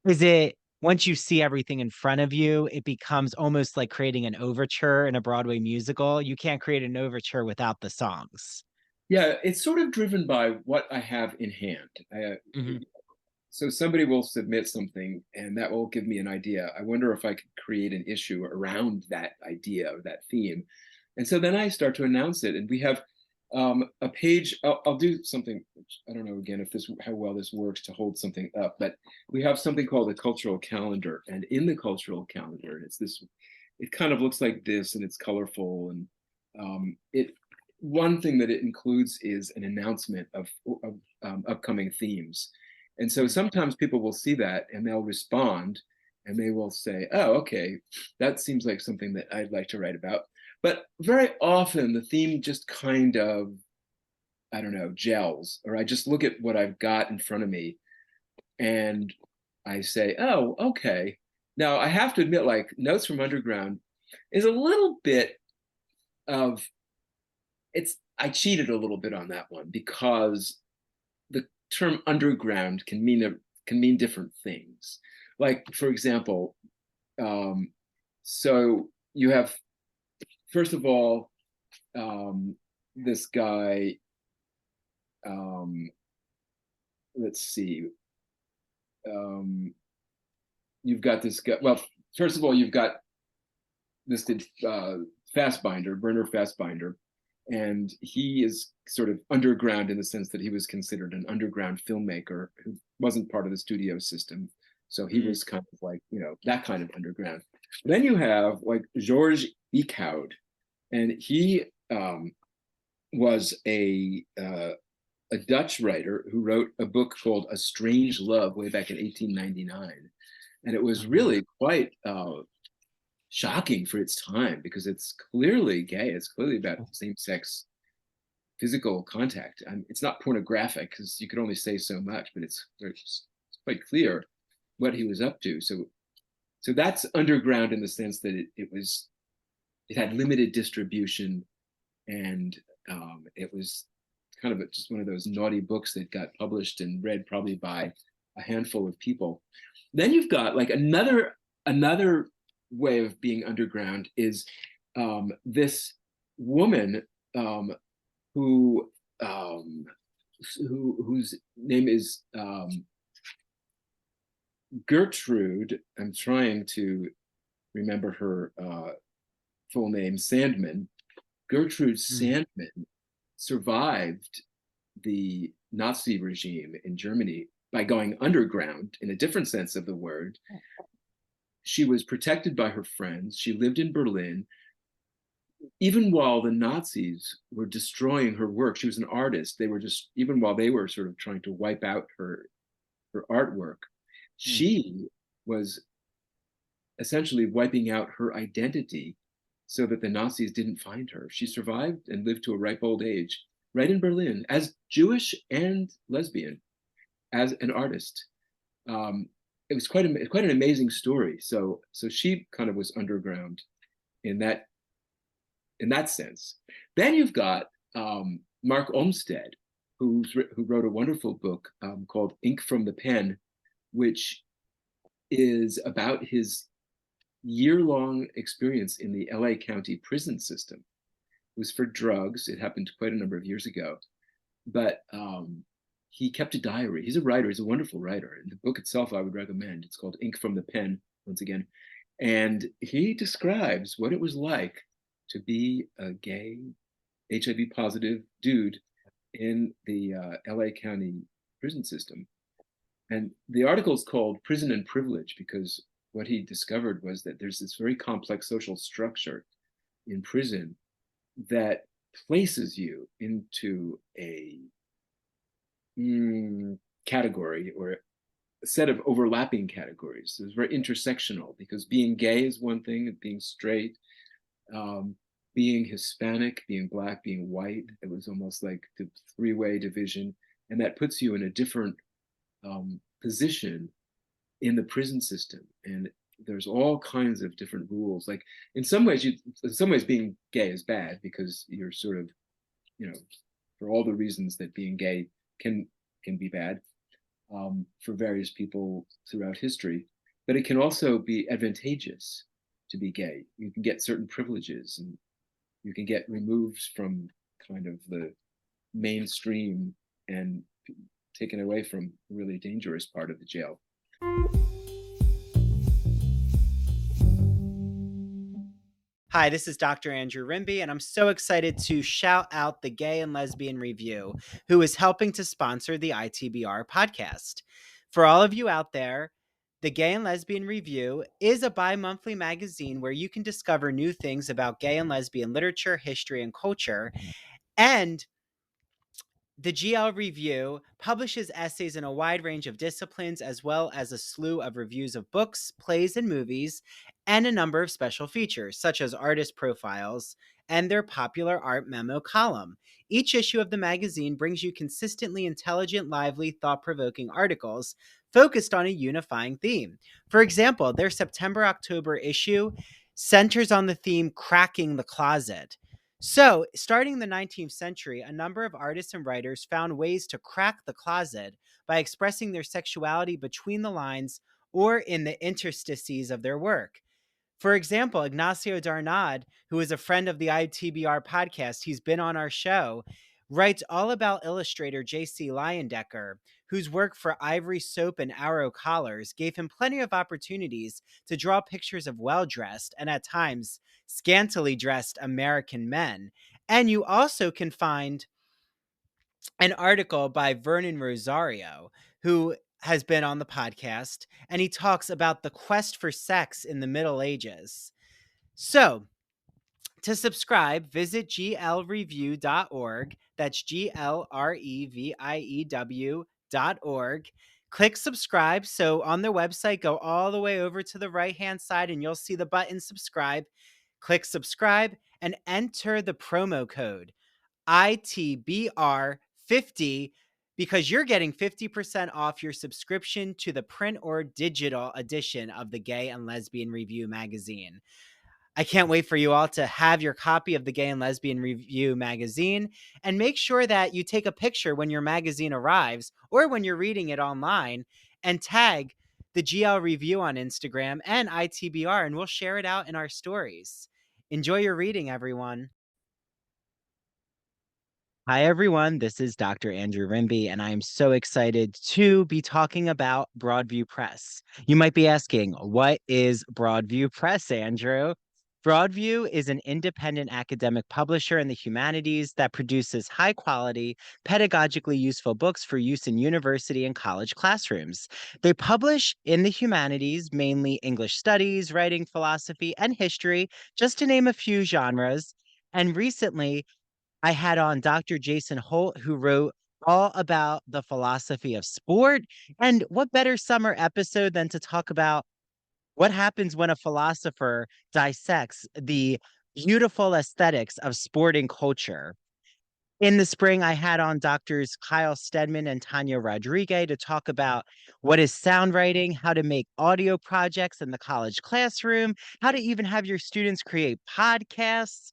is it once you see everything in front of you, it becomes almost like creating an overture in a Broadway musical. You can't create an overture without the songs. Yeah, it's sort of driven by what I have in hand. Mhm. So somebody will submit something and that will give me an idea. I wonder if I could create an issue around that idea or that theme. And so then I start to announce it. And we have a page. I'll do something, I don't know again if this how well this works to hold something up, but we have something called a cultural calendar. And in the cultural calendar, it's this, it kind of looks like this and it's colorful. And it one thing that it includes is an announcement of upcoming themes. And so Mm. sometimes people will see that and they'll respond and they will say, oh, okay, that seems like something that I'd like to write about. But very often the theme just kind of, I don't know, gels, or I just look at what I've got in front of me and I say, oh, okay. Now I have to admit, like Notes from Underground is a little bit of, I cheated a little bit on that one because the term underground can mean different things. Like, for example, um, so you have, first of all, this guy, um, let's see, um, you've got this guy, well, first of all, you've got this Fassbinder, Werner Fassbinder, and he is sort of underground in the sense that he was considered an underground filmmaker who wasn't part of the studio system. So he was kind of like, that kind of underground. Then you have like Georges Eekhoud, and he was a Dutch writer who wrote a book called A Strange Love way back in 1899. And it was really quite shocking for its time because it's clearly gay. It's clearly about same-sex physical contact. It's not pornographic because you could only say so much, but it's quite clear what he was up to. So that's underground in the sense that it had limited distribution, and it was kind of just one of those naughty books that got published and read probably by a handful of people. Then you've got like another way of being underground is this woman who whose name is Gertrude. I'm trying to remember her full name. Sandman. Gertrude Sandman survived the Nazi regime in Germany by going underground in a different sense of the word. She was protected by her friends. She lived in Berlin. Even while the Nazis were destroying her work, she was an artist. They were just, even while they were sort of trying to wipe out her artwork, she was essentially wiping out her identity so that the Nazis didn't find her. She survived and lived to a ripe old age, right in Berlin, as Jewish and lesbian, as an artist. It was quite an amazing story. So she kind of was underground in that sense. Then you've got Mark Olmsted, who wrote a wonderful book called Ink from the Pen, which is about his year-long experience in the LA County prison system. It was for drugs. It happened quite a number of years ago, but he kept a diary. He's a writer. He's a wonderful writer. And the book itself, I would recommend. It's called Ink from the Pen, once again. And he describes what it was like to be a gay, HIV positive dude in the LA County prison system. And the article is called Prison and Privilege because what he discovered was that there's this very complex social structure in prison that places you into a category or a set of overlapping categories. So it's very intersectional because being gay is one thing, and being straight, being Hispanic, being Black, being white. It was almost like the three-way division. And that puts you in a different position in the prison system. And there's all kinds of different rules. Like in some ways being gay is bad because you're sort of, for all the reasons that being gay can be bad for various people throughout history, but it can also be advantageous to be gay. You can get certain privileges and you can get removed from kind of the mainstream and taken away from a really dangerous part of the jail. Hi, this is Dr. Andrew Rimby, and I'm so excited to shout out the Gay and Lesbian Review, who is helping to sponsor the ITBR podcast. For all of you out there, the Gay and Lesbian Review is a bi-monthly magazine where you can discover new things about gay and lesbian literature, history, and culture. And the GL Review publishes essays in a wide range of disciplines, as well as a slew of reviews of books, plays, and movies, and a number of special features, such as artist profiles and their popular art memo column. Each issue of the magazine brings you consistently intelligent, lively, thought-provoking articles focused on a unifying theme. For example, their September-October issue centers on the theme Cracking the Closet. So, starting in the 19th century, a number of artists and writers found ways to crack the closet by expressing their sexuality between the lines or in the interstices of their work. For example, Ignacio Darnad, who is a friend of the ITBR podcast, he's been on our show, writes all about illustrator J.C. Leyendecker, whose work for Ivory Soap and Arrow Collars gave him plenty of opportunities to draw pictures of well-dressed and at times scantily dressed American men. And you also can find an article by Vernon Rosario, who has been on the podcast, and he talks about the quest for sex in the Middle Ages. So, to subscribe, visit glreview.org. That's glreview.org. Click subscribe. So on their website, go all the way over to the right-hand side and you'll see the button subscribe. Click subscribe and enter the promo code ITBR50 because you're getting 50% off your subscription to the print or digital edition of the Gay and Lesbian Review magazine. I can't wait for you all to have your copy of the Gay and Lesbian Review magazine, and make sure that you take a picture when your magazine arrives or when you're reading it online and tag the GL Review on Instagram and ITBR, and we'll share it out in our stories. Enjoy your reading, everyone. Hi, everyone. This is Dr. Andrew Rimby, and I am so excited to be talking about Broadview Press. You might be asking, what is Broadview Press, Andrew? Broadview is an independent academic publisher in the humanities that produces high-quality, pedagogically useful books for use in university and college classrooms. They publish in the humanities, mainly English studies, writing, philosophy, and history, just to name a few genres. And recently, I had on Dr. Jason Holt, who wrote all about the philosophy of sport. And what better summer episode than to talk about what happens when a philosopher dissects the beautiful aesthetics of sporting culture. In the spring, I had on doctors Kyle Stedman and Tanya Rodriguez to talk about what is sound writing, how to make audio projects in the college classroom, how to even have your students create podcasts.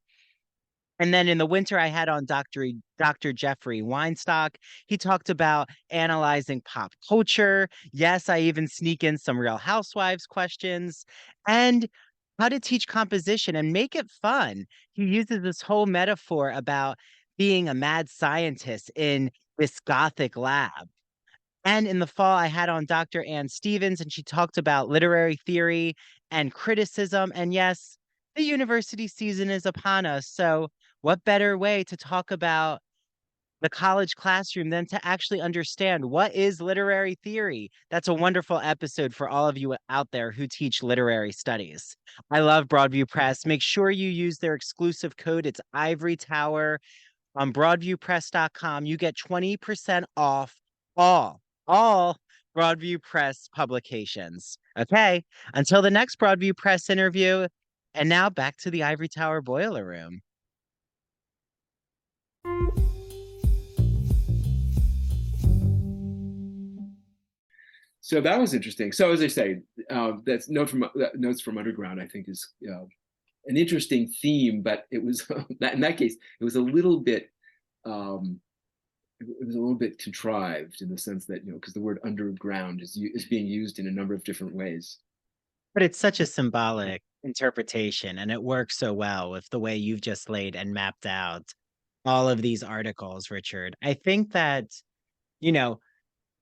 And then in the winter, I had on Dr. Jeffrey Weinstock. He talked about analyzing pop culture. Yes, I even sneak in some Real Housewives questions and how to teach composition and make it fun. He uses this whole metaphor about being a mad scientist in this gothic lab. And in the fall, I had on Dr. Ann Stevens, and she talked about literary theory and criticism. And yes, the university season is upon us. So, what better way to talk about the college classroom than to actually understand what is literary theory? That's a wonderful episode for all of you out there who teach literary studies. I love Broadview Press. Make sure you use their exclusive code. It's Ivory Tower on broadviewpress.com. You get 20% off all Broadview Press publications. Okay, until the next Broadview Press interview. And now back to the Ivory Tower Boiler Room. So that was interesting. So as I say, that's Notes from Underground, I think, is an interesting theme, but it was in that case, it was a little bit contrived in the sense that, because the word underground is being used in a number of different ways. But it's such a symbolic interpretation, and it works so well with the way you've just laid and mapped out all of these articles, Richard. I think that, you know,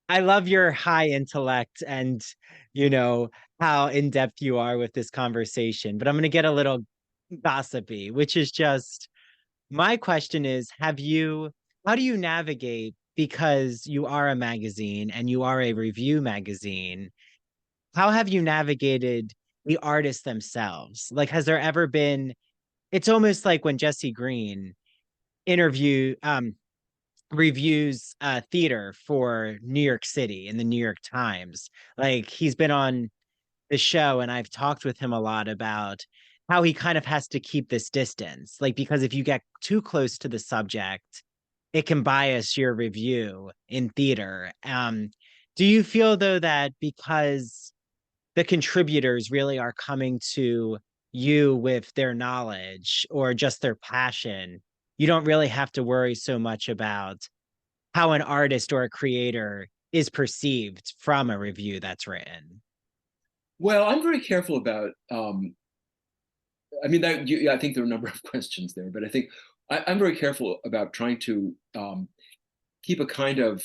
I love your high intellect and, you know, how in depth you are with this conversation, but I'm going to get a little gossipy, which is just my question is, how do you navigate, because you are a magazine and you are a review magazine, how have you navigated the artists themselves? Like, has there ever been, it's almost like when Jesse Green interview, reviews theater for New York City in the New York Times. Like, he's been on the show and I've talked with him a lot about how he kind of has to keep this distance. Like, because if you get too close to the subject, it can bias your review in theater. Do you feel though that because the contributors really are coming to you with their knowledge or just their passion, you don't really have to worry so much about how an artist or a creator is perceived from a review that's written? Well, I'm very careful about. I mean, I think there are a number of questions there, but I think I'm very careful about trying to keep a kind of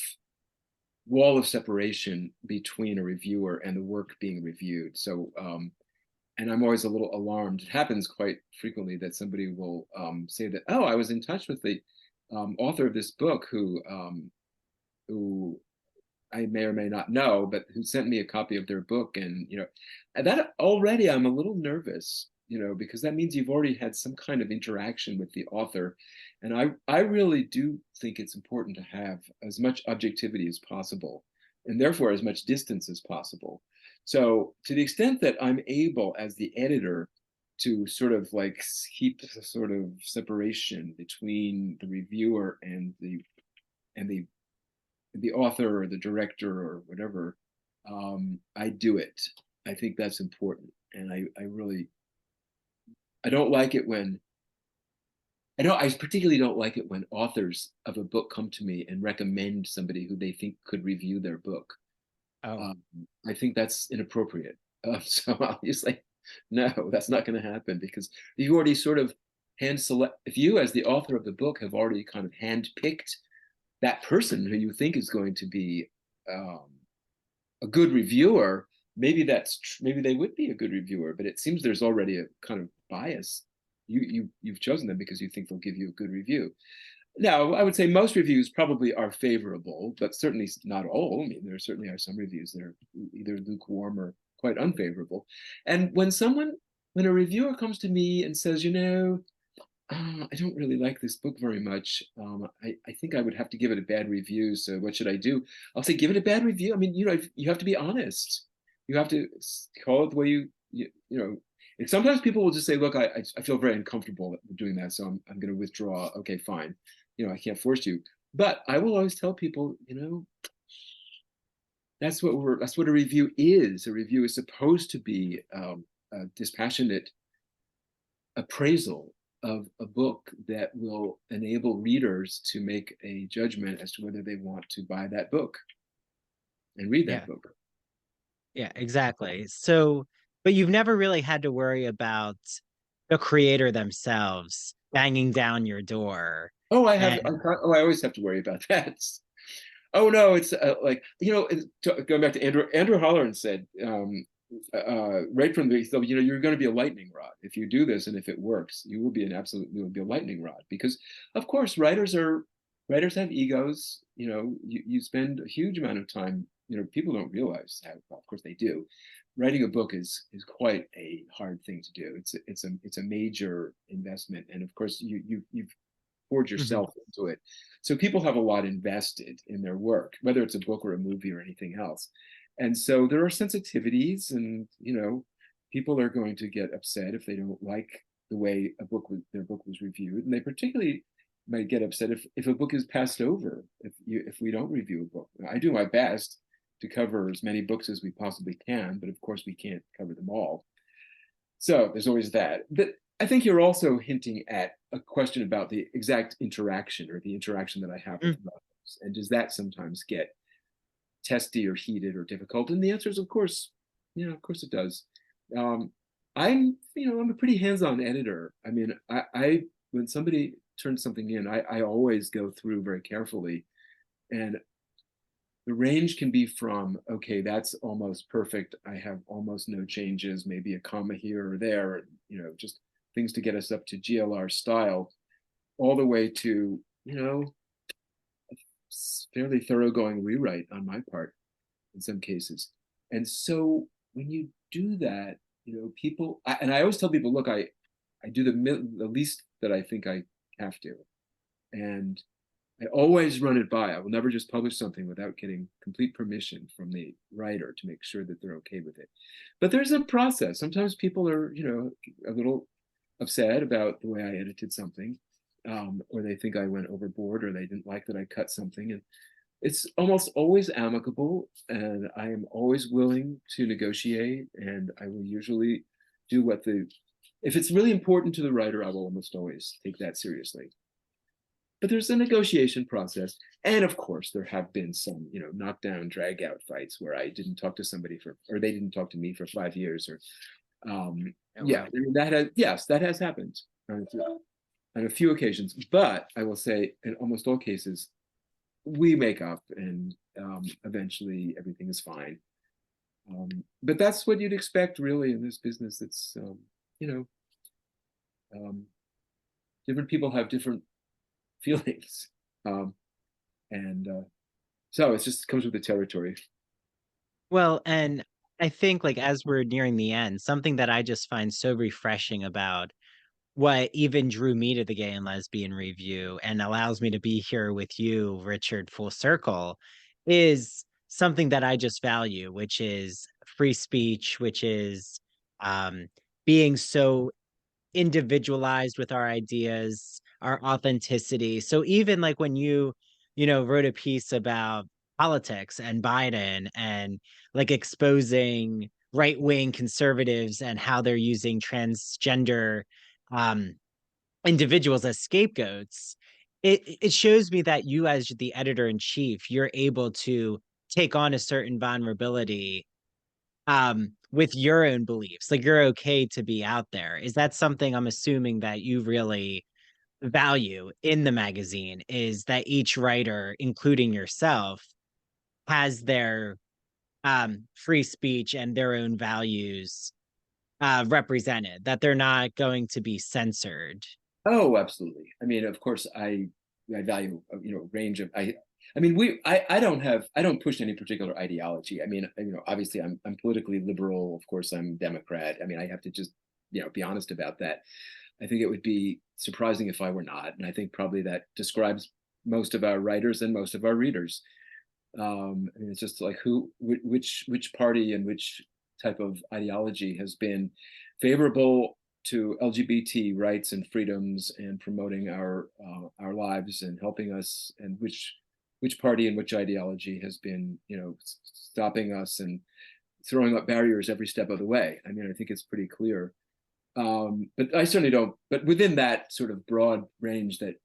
wall of separation between a reviewer and the work being reviewed. So, and I'm always a little alarmed. It happens quite frequently that somebody will say that, "Oh, I was in touch with the author of this book who I may or may not know, but who sent me a copy of their book." And, that already I'm a little nervous, because that means you've already had some kind of interaction with the author. And I really do think it's important to have as much objectivity as possible, and therefore as much distance as possible. So to the extent that I'm able as the editor to sort of like keep a sort of separation between the reviewer and the author or the director or whatever, I do it. I think that's important. And I don't like it when, I particularly don't like it when authors of a book come to me and recommend somebody who they think could review their book. Oh, Um, I think that's inappropriate. So obviously, no, that's not going to happen, because you already sort of hand select, if you as the author of the book have already kind of hand picked that person who you think is going to be a good reviewer, maybe maybe they would be a good reviewer, but it seems there's already a kind of bias. You've chosen them because you think they'll give you a good review. Now, I would say most reviews probably are favorable, but certainly not all. I mean, there certainly are some reviews that are either lukewarm or quite unfavorable. And when a reviewer comes to me and says, I don't really like this book very much. I think I would have to give it a bad review. So what should I do? I'll say, give it a bad review. I mean, you have to be honest. You have to call it the way and sometimes people will just say, look, I feel very uncomfortable doing that, so I'm going to withdraw. Okay, fine. I can't force you. But I will always tell people, that's what a review is. A review is supposed to be a dispassionate appraisal of a book that will enable readers to make a judgment as to whether they want to buy that book and read yeah. that book. Yeah, exactly. So, but you've never really had to worry about the creator themselves banging down your door. Oh, And I always have to worry about that. Oh no, it's like, going back to Andrew Holleran said, right from the, so, you're going to be a lightning rod if you do this, and if it works, you will be a lightning rod, because of course writers have egos. You spend a huge amount of time. People don't realize how, well, of course they do. Writing a book is quite a hard thing to do. It's a major investment, and of course you've poured yourself into it. So people have a lot invested in their work, whether it's a book or a movie or anything else. And so there are sensitivities, and people are going to get upset if they don't like the way their book was reviewed, and they particularly might get upset if a book is passed over, if we don't review a book. I do my best to cover as many books as we possibly can, but of course we can't cover them all. So there's always that. But I think you're also hinting at a question about the exact interaction, or the interaction that I have with others, and does that sometimes get testy or heated or difficult? And the answer is, of course, of course it does. I'm a pretty hands-on editor. I mean, I when somebody turn something in, I always go through very carefully, and the range can be from, okay, that's almost perfect, I have almost no changes, maybe a comma here or there, just things to get us up to GLR style, all the way to, fairly thoroughgoing rewrite on my part in some cases. And so when you do that, people, and I always tell people, look, I do the least that I think I have to. And I always run it by. I will never just publish something without getting complete permission from the writer to make sure that they're okay with it. But there's a process. Sometimes people are, a little upset about the way I edited something, or they think I went overboard, or they didn't like that I cut something. And it's almost always amicable, and I am always willing to negotiate, and I will usually do if it's really important to the writer, I will almost always take that seriously. But there's a negotiation process. And of course, there have been some, knockdown, drag out fights where I didn't talk to somebody or they didn't talk to me for 5 years, or, yeah, I mean, that has happened on a few occasions. But I will say, in almost all cases, we make up, and eventually everything is fine. But that's what you'd expect, really, in this business. It's, different people have different feelings, and so it just comes with the territory. Well, and I think, like, as we're nearing the end, something that I just find so refreshing about what even drew me to the Gay and Lesbian Review and allows me to be here with you, Richard, full circle, is something that I just value, which is free speech, which is um, being so individualized with our ideas, our authenticity. So even like when wrote a piece about politics and Biden and like exposing right-wing conservatives and how they're using transgender um individuals as scapegoats, it shows me that you, as the editor-in-chief, you're able to take on a certain vulnerability with your own beliefs. Like, you're okay to be out there. Is that something I'm assuming that you really value in the magazine, is that each writer, including yourself, has their free speech and their own values represented, that they're not going to be censored? Oh, absolutely. I mean, of course, I value, range of, I mean, I don't push any particular ideology. I mean, obviously I'm politically liberal. Of course, I'm Democrat. I mean, I have to just, be honest about that. I think it would be surprising if I were not. And I think probably that describes most of our writers and most of our readers. I mean, it's just like which party and which type of ideology has been favorable to LGBT rights and freedoms and promoting our lives and helping us, and which party and which ideology has been, stopping us and throwing up barriers every step of the way. I mean, I think it's pretty clear. But I certainly don't. But within that sort of broad range that,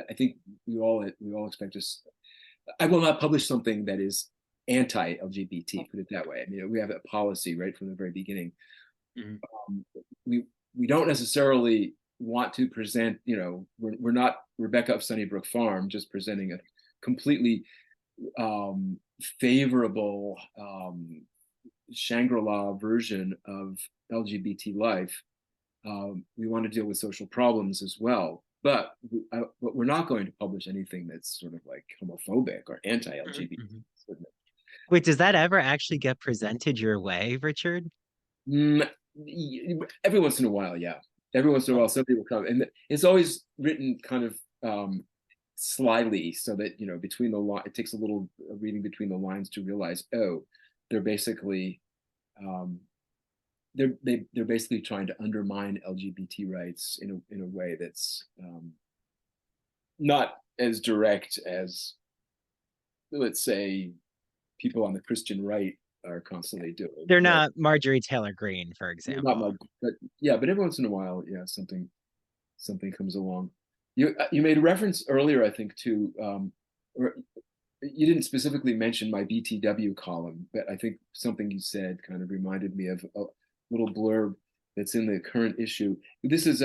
I think we all expect us. I will not publish something that is anti-LGBT, put it that way. I mean, we have a policy right from the very beginning. Mm-hmm. We don't necessarily want to present, we're not Rebecca of Sunnybrook Farm just presenting a completely favorable Shangri-La version of LGBT life. We want to deal with social problems as well. But we're not going to publish anything that's sort of like homophobic or anti-LGBT. Mm-hmm. Wait, does that ever actually get presented your way, Richard? Every once in a while, yeah. Every once in a while, somebody will come, and it's always written kind of slyly, so that between the line, it takes a little reading between the lines to realize, oh, they're basically they're basically trying to undermine LGBT rights in a way that's not as direct as, let's say, people on the Christian right are constantly doing. They're not Marjorie Taylor Greene, for example. But every once in a while, yeah, something comes along. You made a reference earlier, I think, to or you didn't specifically mention my BTW column, but I think something you said kind of reminded me of a little blurb that's in the current issue. This is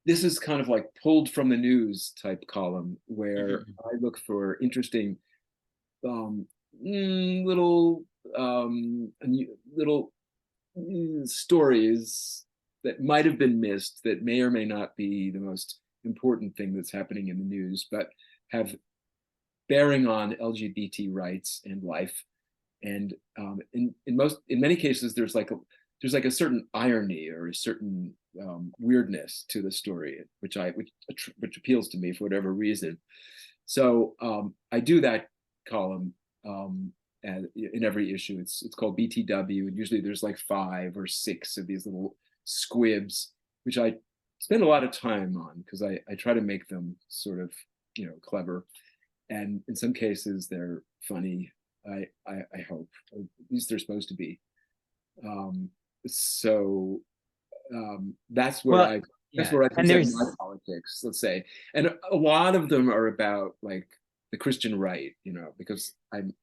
this is kind of like pulled from the news type column where Mhm. I look for interesting um, little little stories that might have been missed that may or may not be the most important thing that's happening in the news, but have bearing on LGBT rights and life. And in many cases, there's like a certain irony or a certain weirdness to the story, which appeals to me for whatever reason. So I do that column in every issue. It's called BTW, and usually there's like 5 or 6 of these little squibs, which I spend a lot of time on because I try to make them sort of clever, and in some cases they're funny. I hope, at least they're supposed to be. Um, so that's where Well, I that's yeah. where I And present my there's politics, let's say. And a lot of them are about like the Christian right, because I'm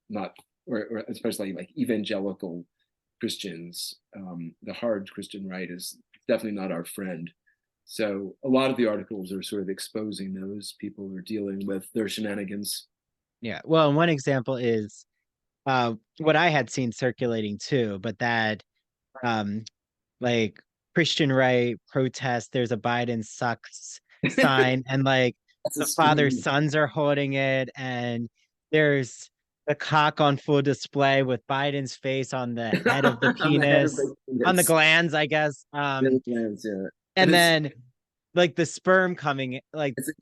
not, or especially like evangelical Christians. The hard Christian right is definitely not our friend. So a lot of the articles are sort of exposing those people who are dealing with their shenanigans. yeah. Well, and one example is what I had seen circulating too, but that um like Christian right protest, there's a Biden sucks sign, and like That's the father's extreme. sons are holding it, and there's the cock on full display with Biden's face on the head of the On the head of penis, the on the penis. glands, I guess. The other plans, yeah. And And then like the sperm it's coming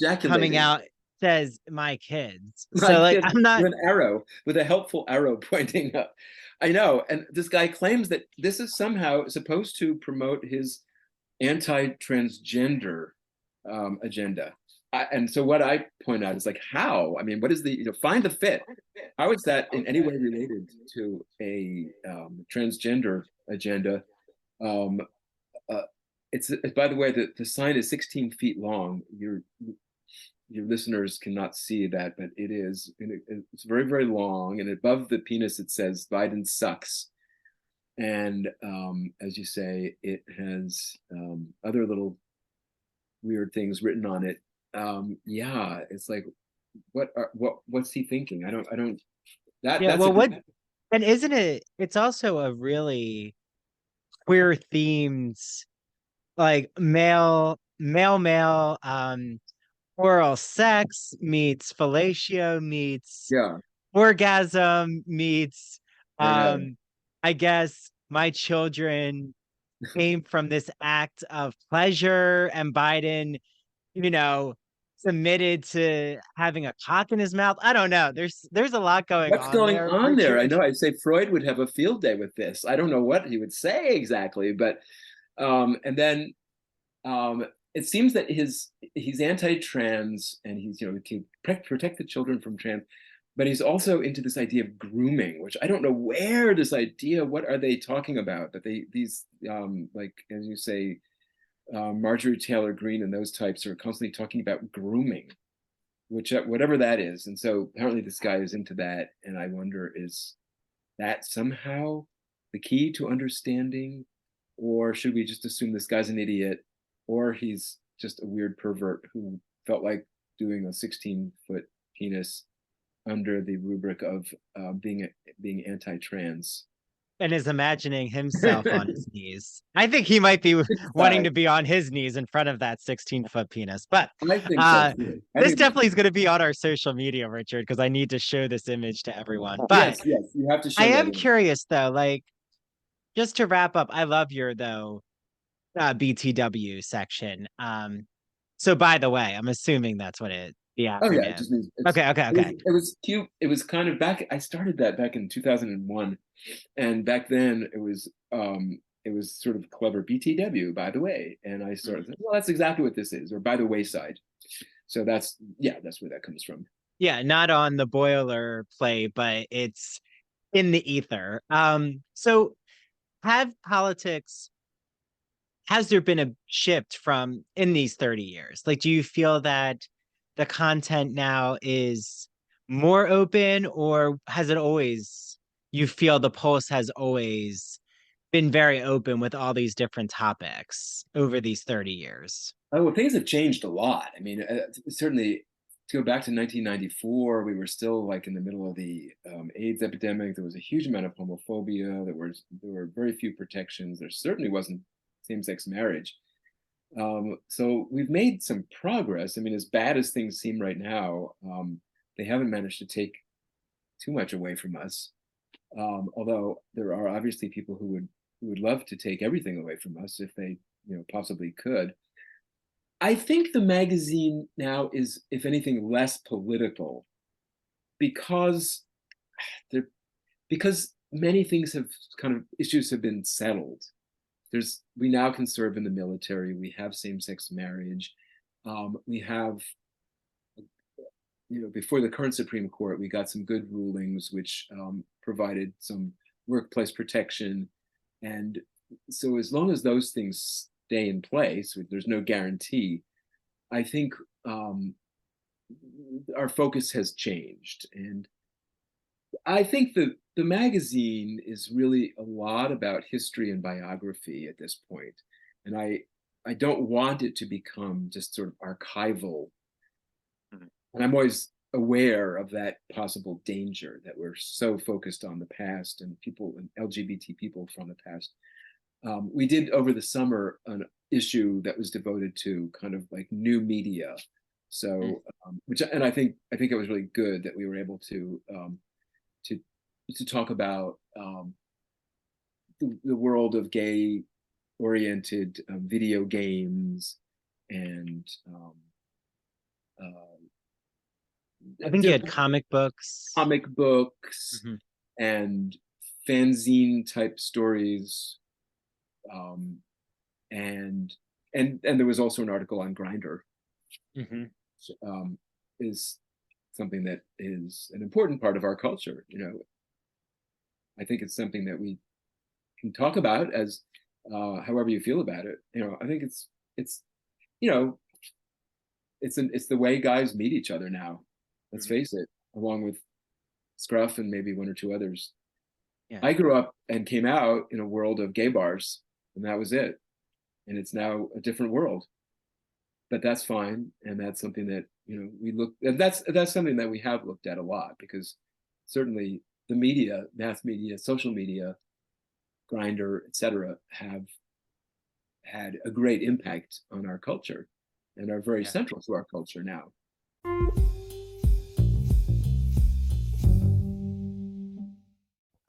ejaculating. out says my kids. My So like kid I'm not. with an arrow, with a helpful arrow pointing up. I know. And this guy claims that this is somehow supposed to promote his anti-transgender agenda. And so what I point out is like, how? I mean, what is find the fit? How is that in any way related to a transgender agenda? Um, uh, by the way, the sign is 16 feet long. Your listeners cannot see that, but it is. And it's very, very long. And above the penis, it says Biden sucks. And as you say, it has other little weird things written on it. Yeah, it's like, what's he thinking? I don't. Yeah, That's a well, what, and isn't it? It's also a really queer themed, like male, oral sex meets fellatio meets yeah. orgasm meets, I know. um, I guess my children came from this act of pleasure, and Biden, you know, submitted to having a cock in his mouth. I don't know. There's a lot going What's on going there, on there? I Richard. know. I'd say Freud would have a field day with this. I don't know what he would say exactly, but and then it seems that he's anti-trans, and he's to protect the children from trans, but he's also into this idea of grooming, which I don't know where this idea. What are they talking about? But these like, as you say, Marjorie Taylor Greene and those types are constantly talking about grooming, which whatever that is. And so apparently this guy is into that, and I wonder, is that somehow the key to understanding, or should we just assume this guy's an idiot, or he's just a weird pervert who felt like doing a 16-foot penis under the rubric of being anti-trans? And is imagining himself on his knees. I think he might be This wanting guy, to be on his knees in front of that 16-foot penis. But I think so too. I this think this, definitely is going to be on our social media, Richard, because I need to show this image to everyone. But yes, yes, you have to I show that am image. curious though, like just to wrap up, I love your though BTW section. So by the way, I'm assuming that's what the Oh yeah, it acronym. just means Okay. it was cute. It was kind of back. I started that back in 2001, and back then it was sort of clever, BTW, by the way. And I started thinking, well, that's exactly what this is, or by the wayside. So that's where that comes from. Yeah, not on the boiler plate, but it's in the ether. So have politics, has there been a shift from in these 30 years? Like, do you feel that the content now is more open, or has it always, you feel the Pulse has always been very open with all these different topics over these 30 years? Oh, well, things have changed a lot. I mean, certainly to go back to 1994, we were still like in the middle of the AIDS epidemic. There was a huge amount of homophobia. There were very few protections. There certainly wasn't same-sex marriage. So we've made some progress. I mean, as bad as things seem right now, they haven't managed to take too much away from us. Although there are obviously people who would love to take everything away from us if they, possibly could. I think the magazine now is, if anything, less political because there because many things have kind of issues have been settled. We now can serve in the military. We have same-sex marriage. We have, before the current Supreme Court, we got some good rulings which provided some workplace protection. And so, as long as those things stay in place, there's no guarantee. I think our focus has changed, and I think the magazine is really a lot about history and biography at this point, and I don't want it to become just sort of archival. And I'm always aware of that possible danger that we're so focused on the past and people and LGBT people from the past. We did over the summer an issue that was devoted to kind of like new media. So, which and I think it was really good that we were able to to talk about the world of gay oriented video games and I think you had comic books. comic books Mhm. and fanzine type stories, um, and and there was also an article on Grinder, Mhm. is something that is an important part of our culture. I think it's something that we can talk about as however you feel about it. I think it's you know it's the way guys meet each other now. Let's Mhm. face it, along with Scruff and maybe one or two others. Yeah. I grew up and came out in a world of gay bars, and that was it. And it's now a different world, but that's fine. And that's something that we look. And that's something that we have looked at a lot because certainly the media, mass media, social media, Grinder, etc., have had a great impact on our culture and are very Yeah. central to our culture now.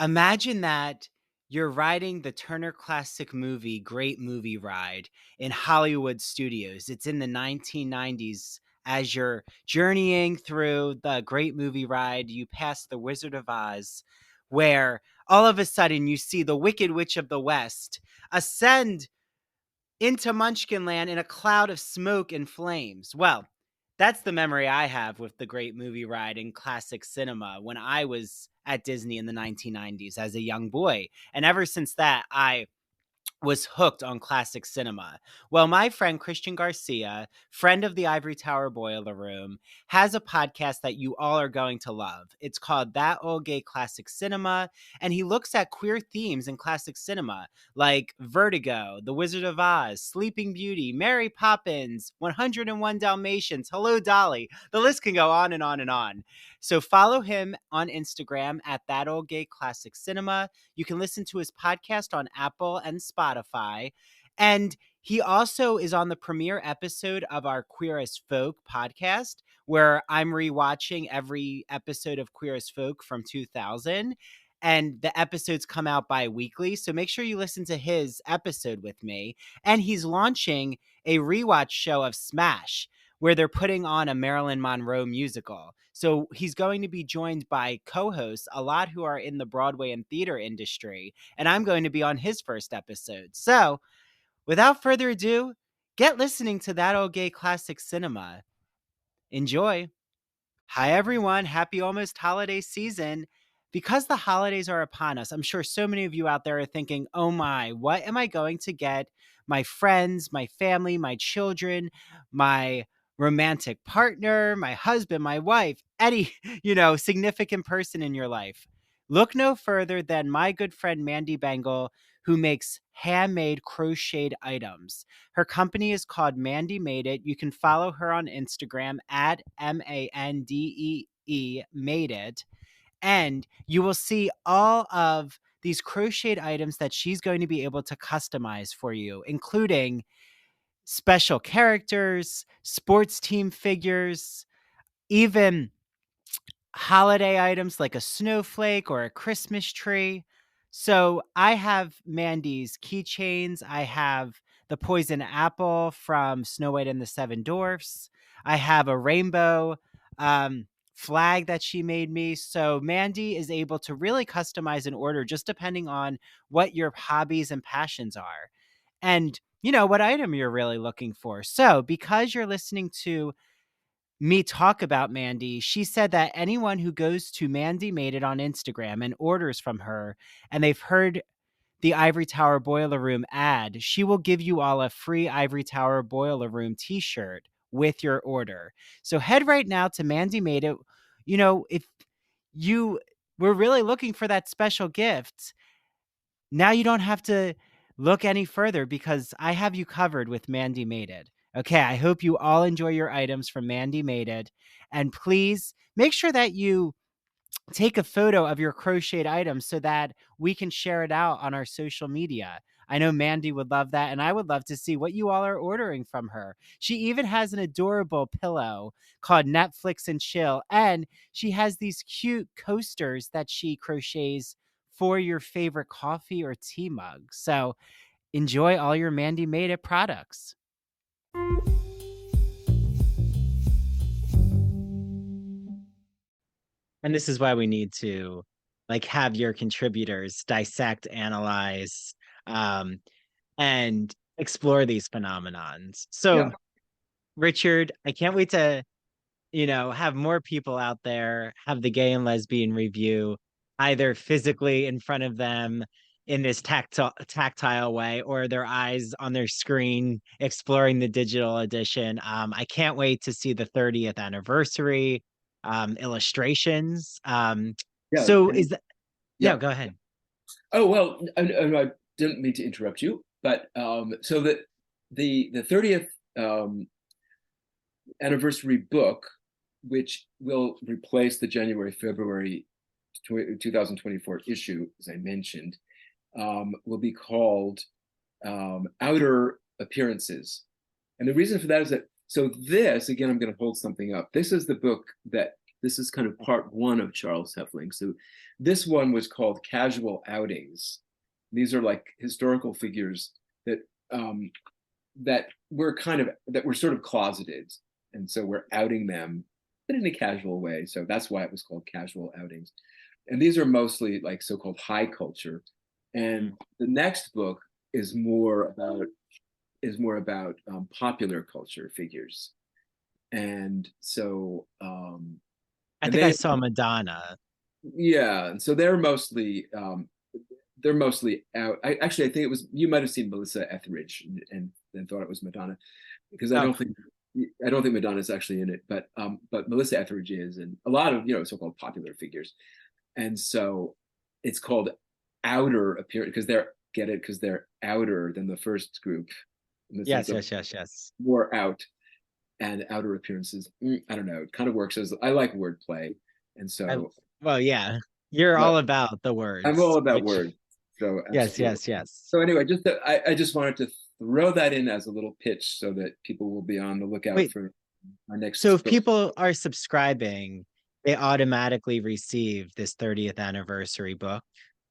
Imagine that you're riding the Turner Classic Movie Great Movie Ride in Hollywood studios. It's in the 1990s. As you're journeying through the Great Movie Ride, you pass the Wizard of Oz, where all of a sudden you see the Wicked Witch of the West ascend into Munchkinland in a cloud of smoke and flames. Well, that's the memory I have with the Great Movie Ride in classic cinema when I was at Disney in the 1990s as a young boy. And ever since that, I was hooked on classic cinema. Well, my friend Christian Garcia, friend of the Ivory Tower Boiler Room, has a podcast that you all are going to love. It's called That Old Gay Classic Cinema, and he looks at queer themes in classic cinema like Vertigo, The Wizard of Oz, Sleeping Beauty, Mary Poppins, 101 Dalmatians, Hello Dolly. The list can go on and on and on. So follow him on Instagram at That Old Gay Classic Cinema. You can listen to his podcast on Apple and Spotify. And he also is on the premiere episode of our Queer as Folk podcast, where I'm rewatching every episode of Queer as Folk from 2000. And the episodes come out bi-weekly. So make sure you listen to his episode with me. And he's launching a rewatch show of Smash, where they're putting on a Marilyn Monroe musical. So he's going to be joined by co-hosts, a lot who are in the Broadway and theater industry, and I'm going to be on his first episode. So without further ado, get listening to That Old Gay Classic Cinema. Enjoy. Hi, everyone. Happy almost holiday season. Because the holidays are upon us, I'm sure so many of you out there are thinking, oh my, what am I going to get my friends, my family, my children, my romantic partner, my husband, my wife, any, significant person in your life? Look no further than my good friend Mandy Bengal, who makes handmade crocheted items. Her company is called Mandy Made It. You can follow her on Instagram at MANDEE Made It. And you will see all of these crocheted items that she's going to be able to customize for you, including special characters, sports team figures, even holiday items like a snowflake or a Christmas tree. So I have Mandy's keychains. I have the poison apple from Snow White and the Seven Dwarfs. I have a rainbow flag that she made me. So Mandy is able to really customize an order just depending on what your hobbies and passions are. And what item you're really looking for. So because you're listening to me talk about Mandy, she said that anyone who goes to Mandy Made It on Instagram and orders from her and they've heard the Ivory Tower Boiler Room ad, she will give you all a free Ivory Tower Boiler Room t-shirt with your order. So head right now to Mandy Made It. If you were really looking for that special gift, now you don't have to look any further because I have you covered with Mandy Made It. Okay, I hope you all enjoy your items from Mandy Made It. And please make sure that you take a photo of your crocheted items so that we can share it out on our social media. I know Mandy would love that, and I would love to see what you all are ordering from her. She even has an adorable pillow called Netflix and Chill, and she has these cute coasters that she crochets for your favorite coffee or tea mug. So enjoy all your Mandy Made It products. And this is why we need to have your contributors dissect, analyze, and explore these phenomenons. So, Yeah. Richard, I can't wait to, have more people out there have the Gay and Lesbian review, either physically in front of them in this tactile way, or their eyes on their screen exploring the digital edition. I can't wait to see the 30th anniversary illustrations. Yeah. So is that, Yeah. no, go ahead. Oh, well, I didn't mean to interrupt you, but so that the 30th anniversary book, which will replace the January-February 2024 issue, as I mentioned, will be called Outer Appearances. And the reason for that is that, so this, again, I'm going to hold something up. This is the book this is kind of part one of Charles Heffling. So this one was called Casual Outings. These are like historical figures that that were sort of closeted. And so we're outing them, but in a casual way. So that's why it was called Casual Outings. And these are mostly like so-called high culture. And the next book is more about popular culture figures. And so I think I saw Madonna. yeah, and so they're mostly out. I think it was, you might have seen Melissa Etheridge and thought it was Madonna, because I don't think Madonna's actually in it, but Melissa Etheridge is, and a lot of so-called popular figures. And so it's called Outer Appearance because they're outer than the first group. Yes. More out, and outer appearances. I don't know. It kind of works as, I like wordplay, and so. Well, yeah, you're all about the words. I'm all about words. So yes. So anyway, I just wanted to throw that in as a little pitch so that people will be on the lookout for our next. So if people are subscribing, they automatically receive this 30th anniversary book.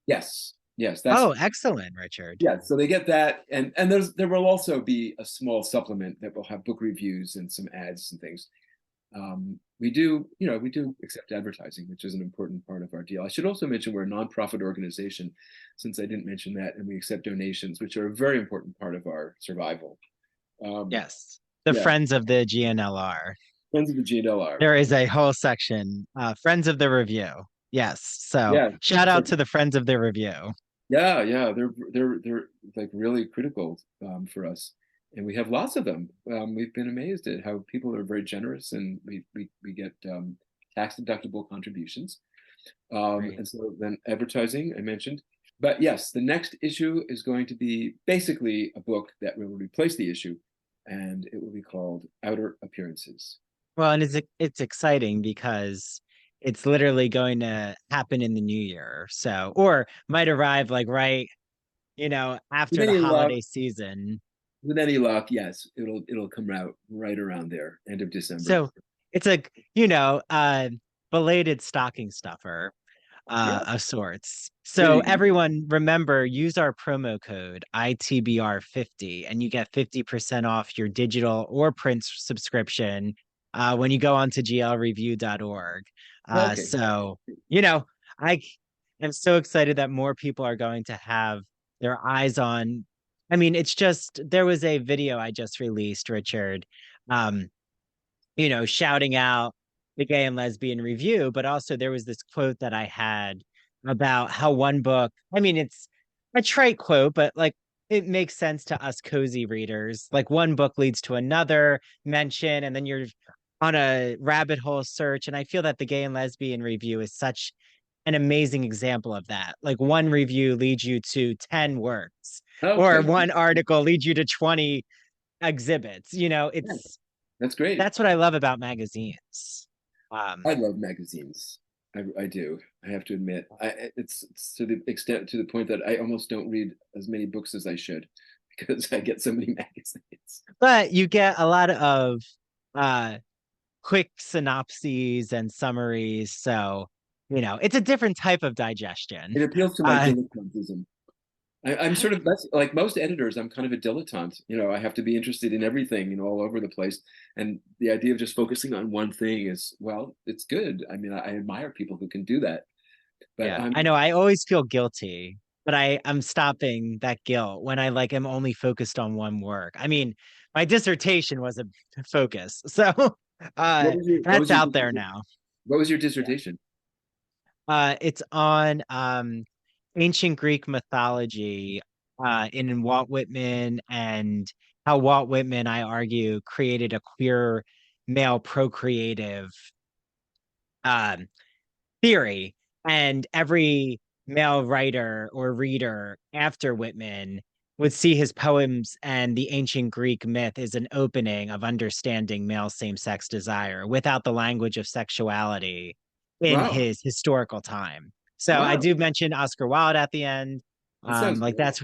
Yes. That's excellent, Richard. Yeah, so they get that, and there will also be a small supplement that will have book reviews and some ads and things. We do accept advertising, which is an important part of our deal. I should also mention we're a nonprofit organization, since I didn't mention that, and we accept donations, which are a very important part of our survival. Yes, Friends of the GNLR. Friends of the GNLR. There is a whole section, Friends of the Review. Yes, so shout out to the Friends of the Review. Yeah, they're like really critical for us, and we have lots of them. We've been amazed at how people are very generous, and we get tax deductible contributions. And so then advertising, I mentioned, But yes, the next issue is going to be basically a book that will replace the issue, and it will be called Outer Appearances. Well, and it's exciting because it's literally going to happen in the new year. So, or might arrive like right, With after the any luck, holiday season. yes, it'll come out right around there, end of December. So it's a, belated stocking stuffer Yeah. of sorts. There So you go. everyone remember, use our promo code ITBR50 and you get 50% off your digital or print subscription when you go on to glreview.org. Okay. So, you know, I am so excited that more people are going to have their eyes on. I mean, it's just, there was a video I just released, Richard, um, shouting out the gay and lesbian review, but also there was this quote that I had about how one book, I mean, it's a trite quote, but like it makes sense to us cozy readers. Like one book leads to another mention, and then you're on a rabbit hole search. And I feel that the gay and lesbian review is such an amazing example of that. Like one review leads you to 10 works, or Okay. one article leads you to 20 exhibits. Yeah, It's that's great. that's what I love about magazines. Um, I love magazines. I do. I have to admit, it's to the extent, to the point that I almost don't read as many books as I should because I get so many magazines. but you get a lot of uh quick synopses and summaries, so it's a different type of digestion. It appeals to my Uh, dilettantism. I'm sort of, that's like most editors. I'm kind of a dilettante. I have to be interested in everything, all over the place. And the idea of just focusing on one thing is, well, it's good. I mean, I admire people who can do that. But yeah, I know I always feel guilty, but I'm stopping that guilt when I am only focused on one work. I mean, my dissertation was a focus, so what that's was your out there now. what was your Yeah. dissertation? It's on ancient Greek mythology in Walt Whitman, and how Walt Whitman, I argue, created a queer male procreative um, theory. And every male writer or reader after Whitman would see his poems and the ancient Greek myth as an opening of understanding male same-sex desire without the language of sexuality in Wow, his historical time. So I wow, do mention Oscar Wilde at the end. that sounds Like great.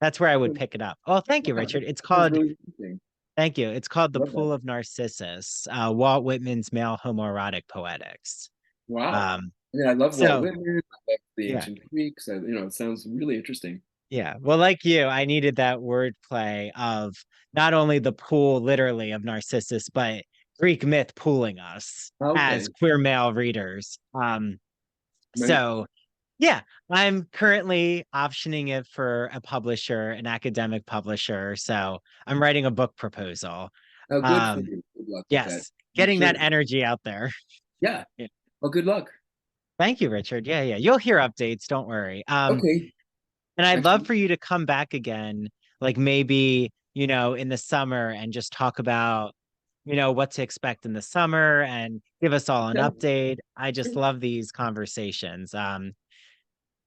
that's where I would pick it up. Oh, thank you, Yeah, Richard. It's that sounds called, really interesting. thank you. It's called The Love that. Pool of Narcissus, Walt Whitman's male homoerotic poetics. Wow. Um, I mean, I love Walt so Whitman. I love the yeah. ancient Greeks. It sounds really interesting. Yeah. Well, like you, I needed that wordplay of not only the pool literally of Narcissus, but Greek myth pooling us as Okay, queer male readers. right. So yeah, I'm currently optioning it for a publisher, an academic publisher. So I'm writing a book proposal. Oh, good for Um, you. Good luck with that. yes, I'm getting sure. that energy out there. Yeah. Yeah. Well, good luck. Thank you, Richard. Yeah, yeah. You'll hear updates, don't worry. Okay. And I'd love Excellent. for you to come back again, like maybe, in the summer and just talk about, what to expect in the summer and give us all an Yeah, update. I just sure. love these conversations.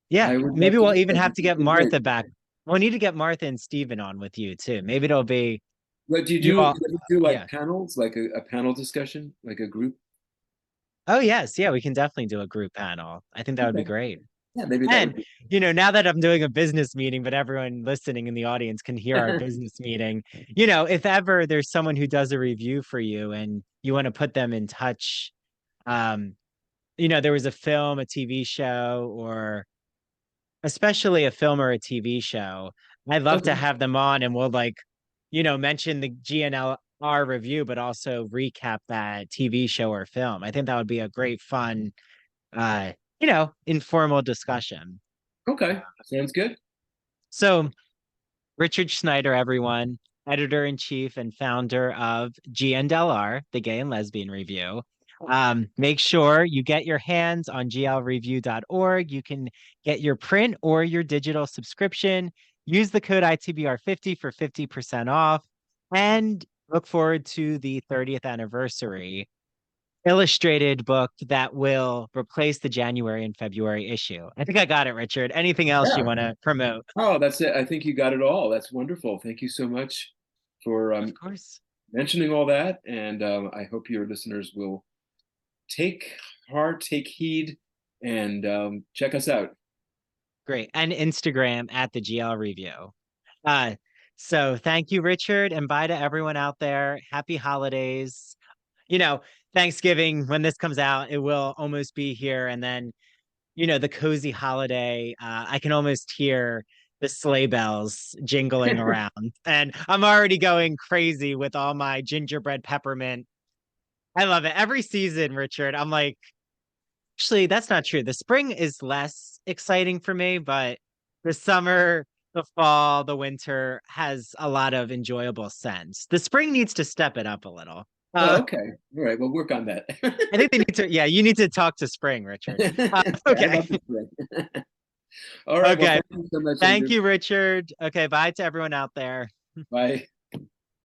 Yeah, I would love maybe to we'll do even that. have to It's get been great. Martha back. We'll need to get Martha and Steven on with you too. Maybe it'll be What do you you do? all. Do you do like Yeah. panels, like a panel discussion, like a group? Oh, yes. Yeah, we can definitely do a group panel. I think that would be Okay. great. Yeah, maybe that would And, be. now that I'm doing a business meeting, but everyone listening in the audience can hear our business meeting, if ever there's someone who does a review for you and you want to put them in touch, um, there was a film, a TV show, or especially a film or a TV show, I'd love to Okay. have them on and we'll mention the GNLR review, but also recap that TV show or film. I think that would be a great fun, informal discussion. Okay. Sounds good. So Richard Schneider, everyone, editor in chief and founder of GNLR, the Gay and Lesbian Review. Make sure you get your hands on glreview.org. You can get your print or your digital subscription. Use the code ITBR50 for 50% off, and look forward to the 30th anniversary illustrated book that will replace the January and February issue. I think I got it, Richard. Anything else you Yeah. want to promote? Oh, that's it. I think you got it all. That's wonderful. Thank you so much for Of course. mentioning all that. And I hope your listeners will take heart, take heed, and check us out. Great. And Instagram at the GL Review. Uh, so thank you, Richard, and bye to everyone out there. Happy holidays. Thanksgiving, when this comes out, it will almost be here. And then, the cozy holiday, I can almost hear the sleigh bells jingling around. And I'm already going crazy with all my gingerbread peppermint. I love it. Every season, Richard, I'm like, actually, that's not true. The spring is less exciting for me, but the summer, the fall, the winter has a lot of enjoyable scents. The spring needs to step it up a little. Oh, okay. All right. We'll work on that. I think they need to, yeah, you need to talk to spring, Richard. Okay. All right. Well, Okay. thank you so much, Thank Andrew. you, Richard. Okay. Bye to everyone out there. Bye.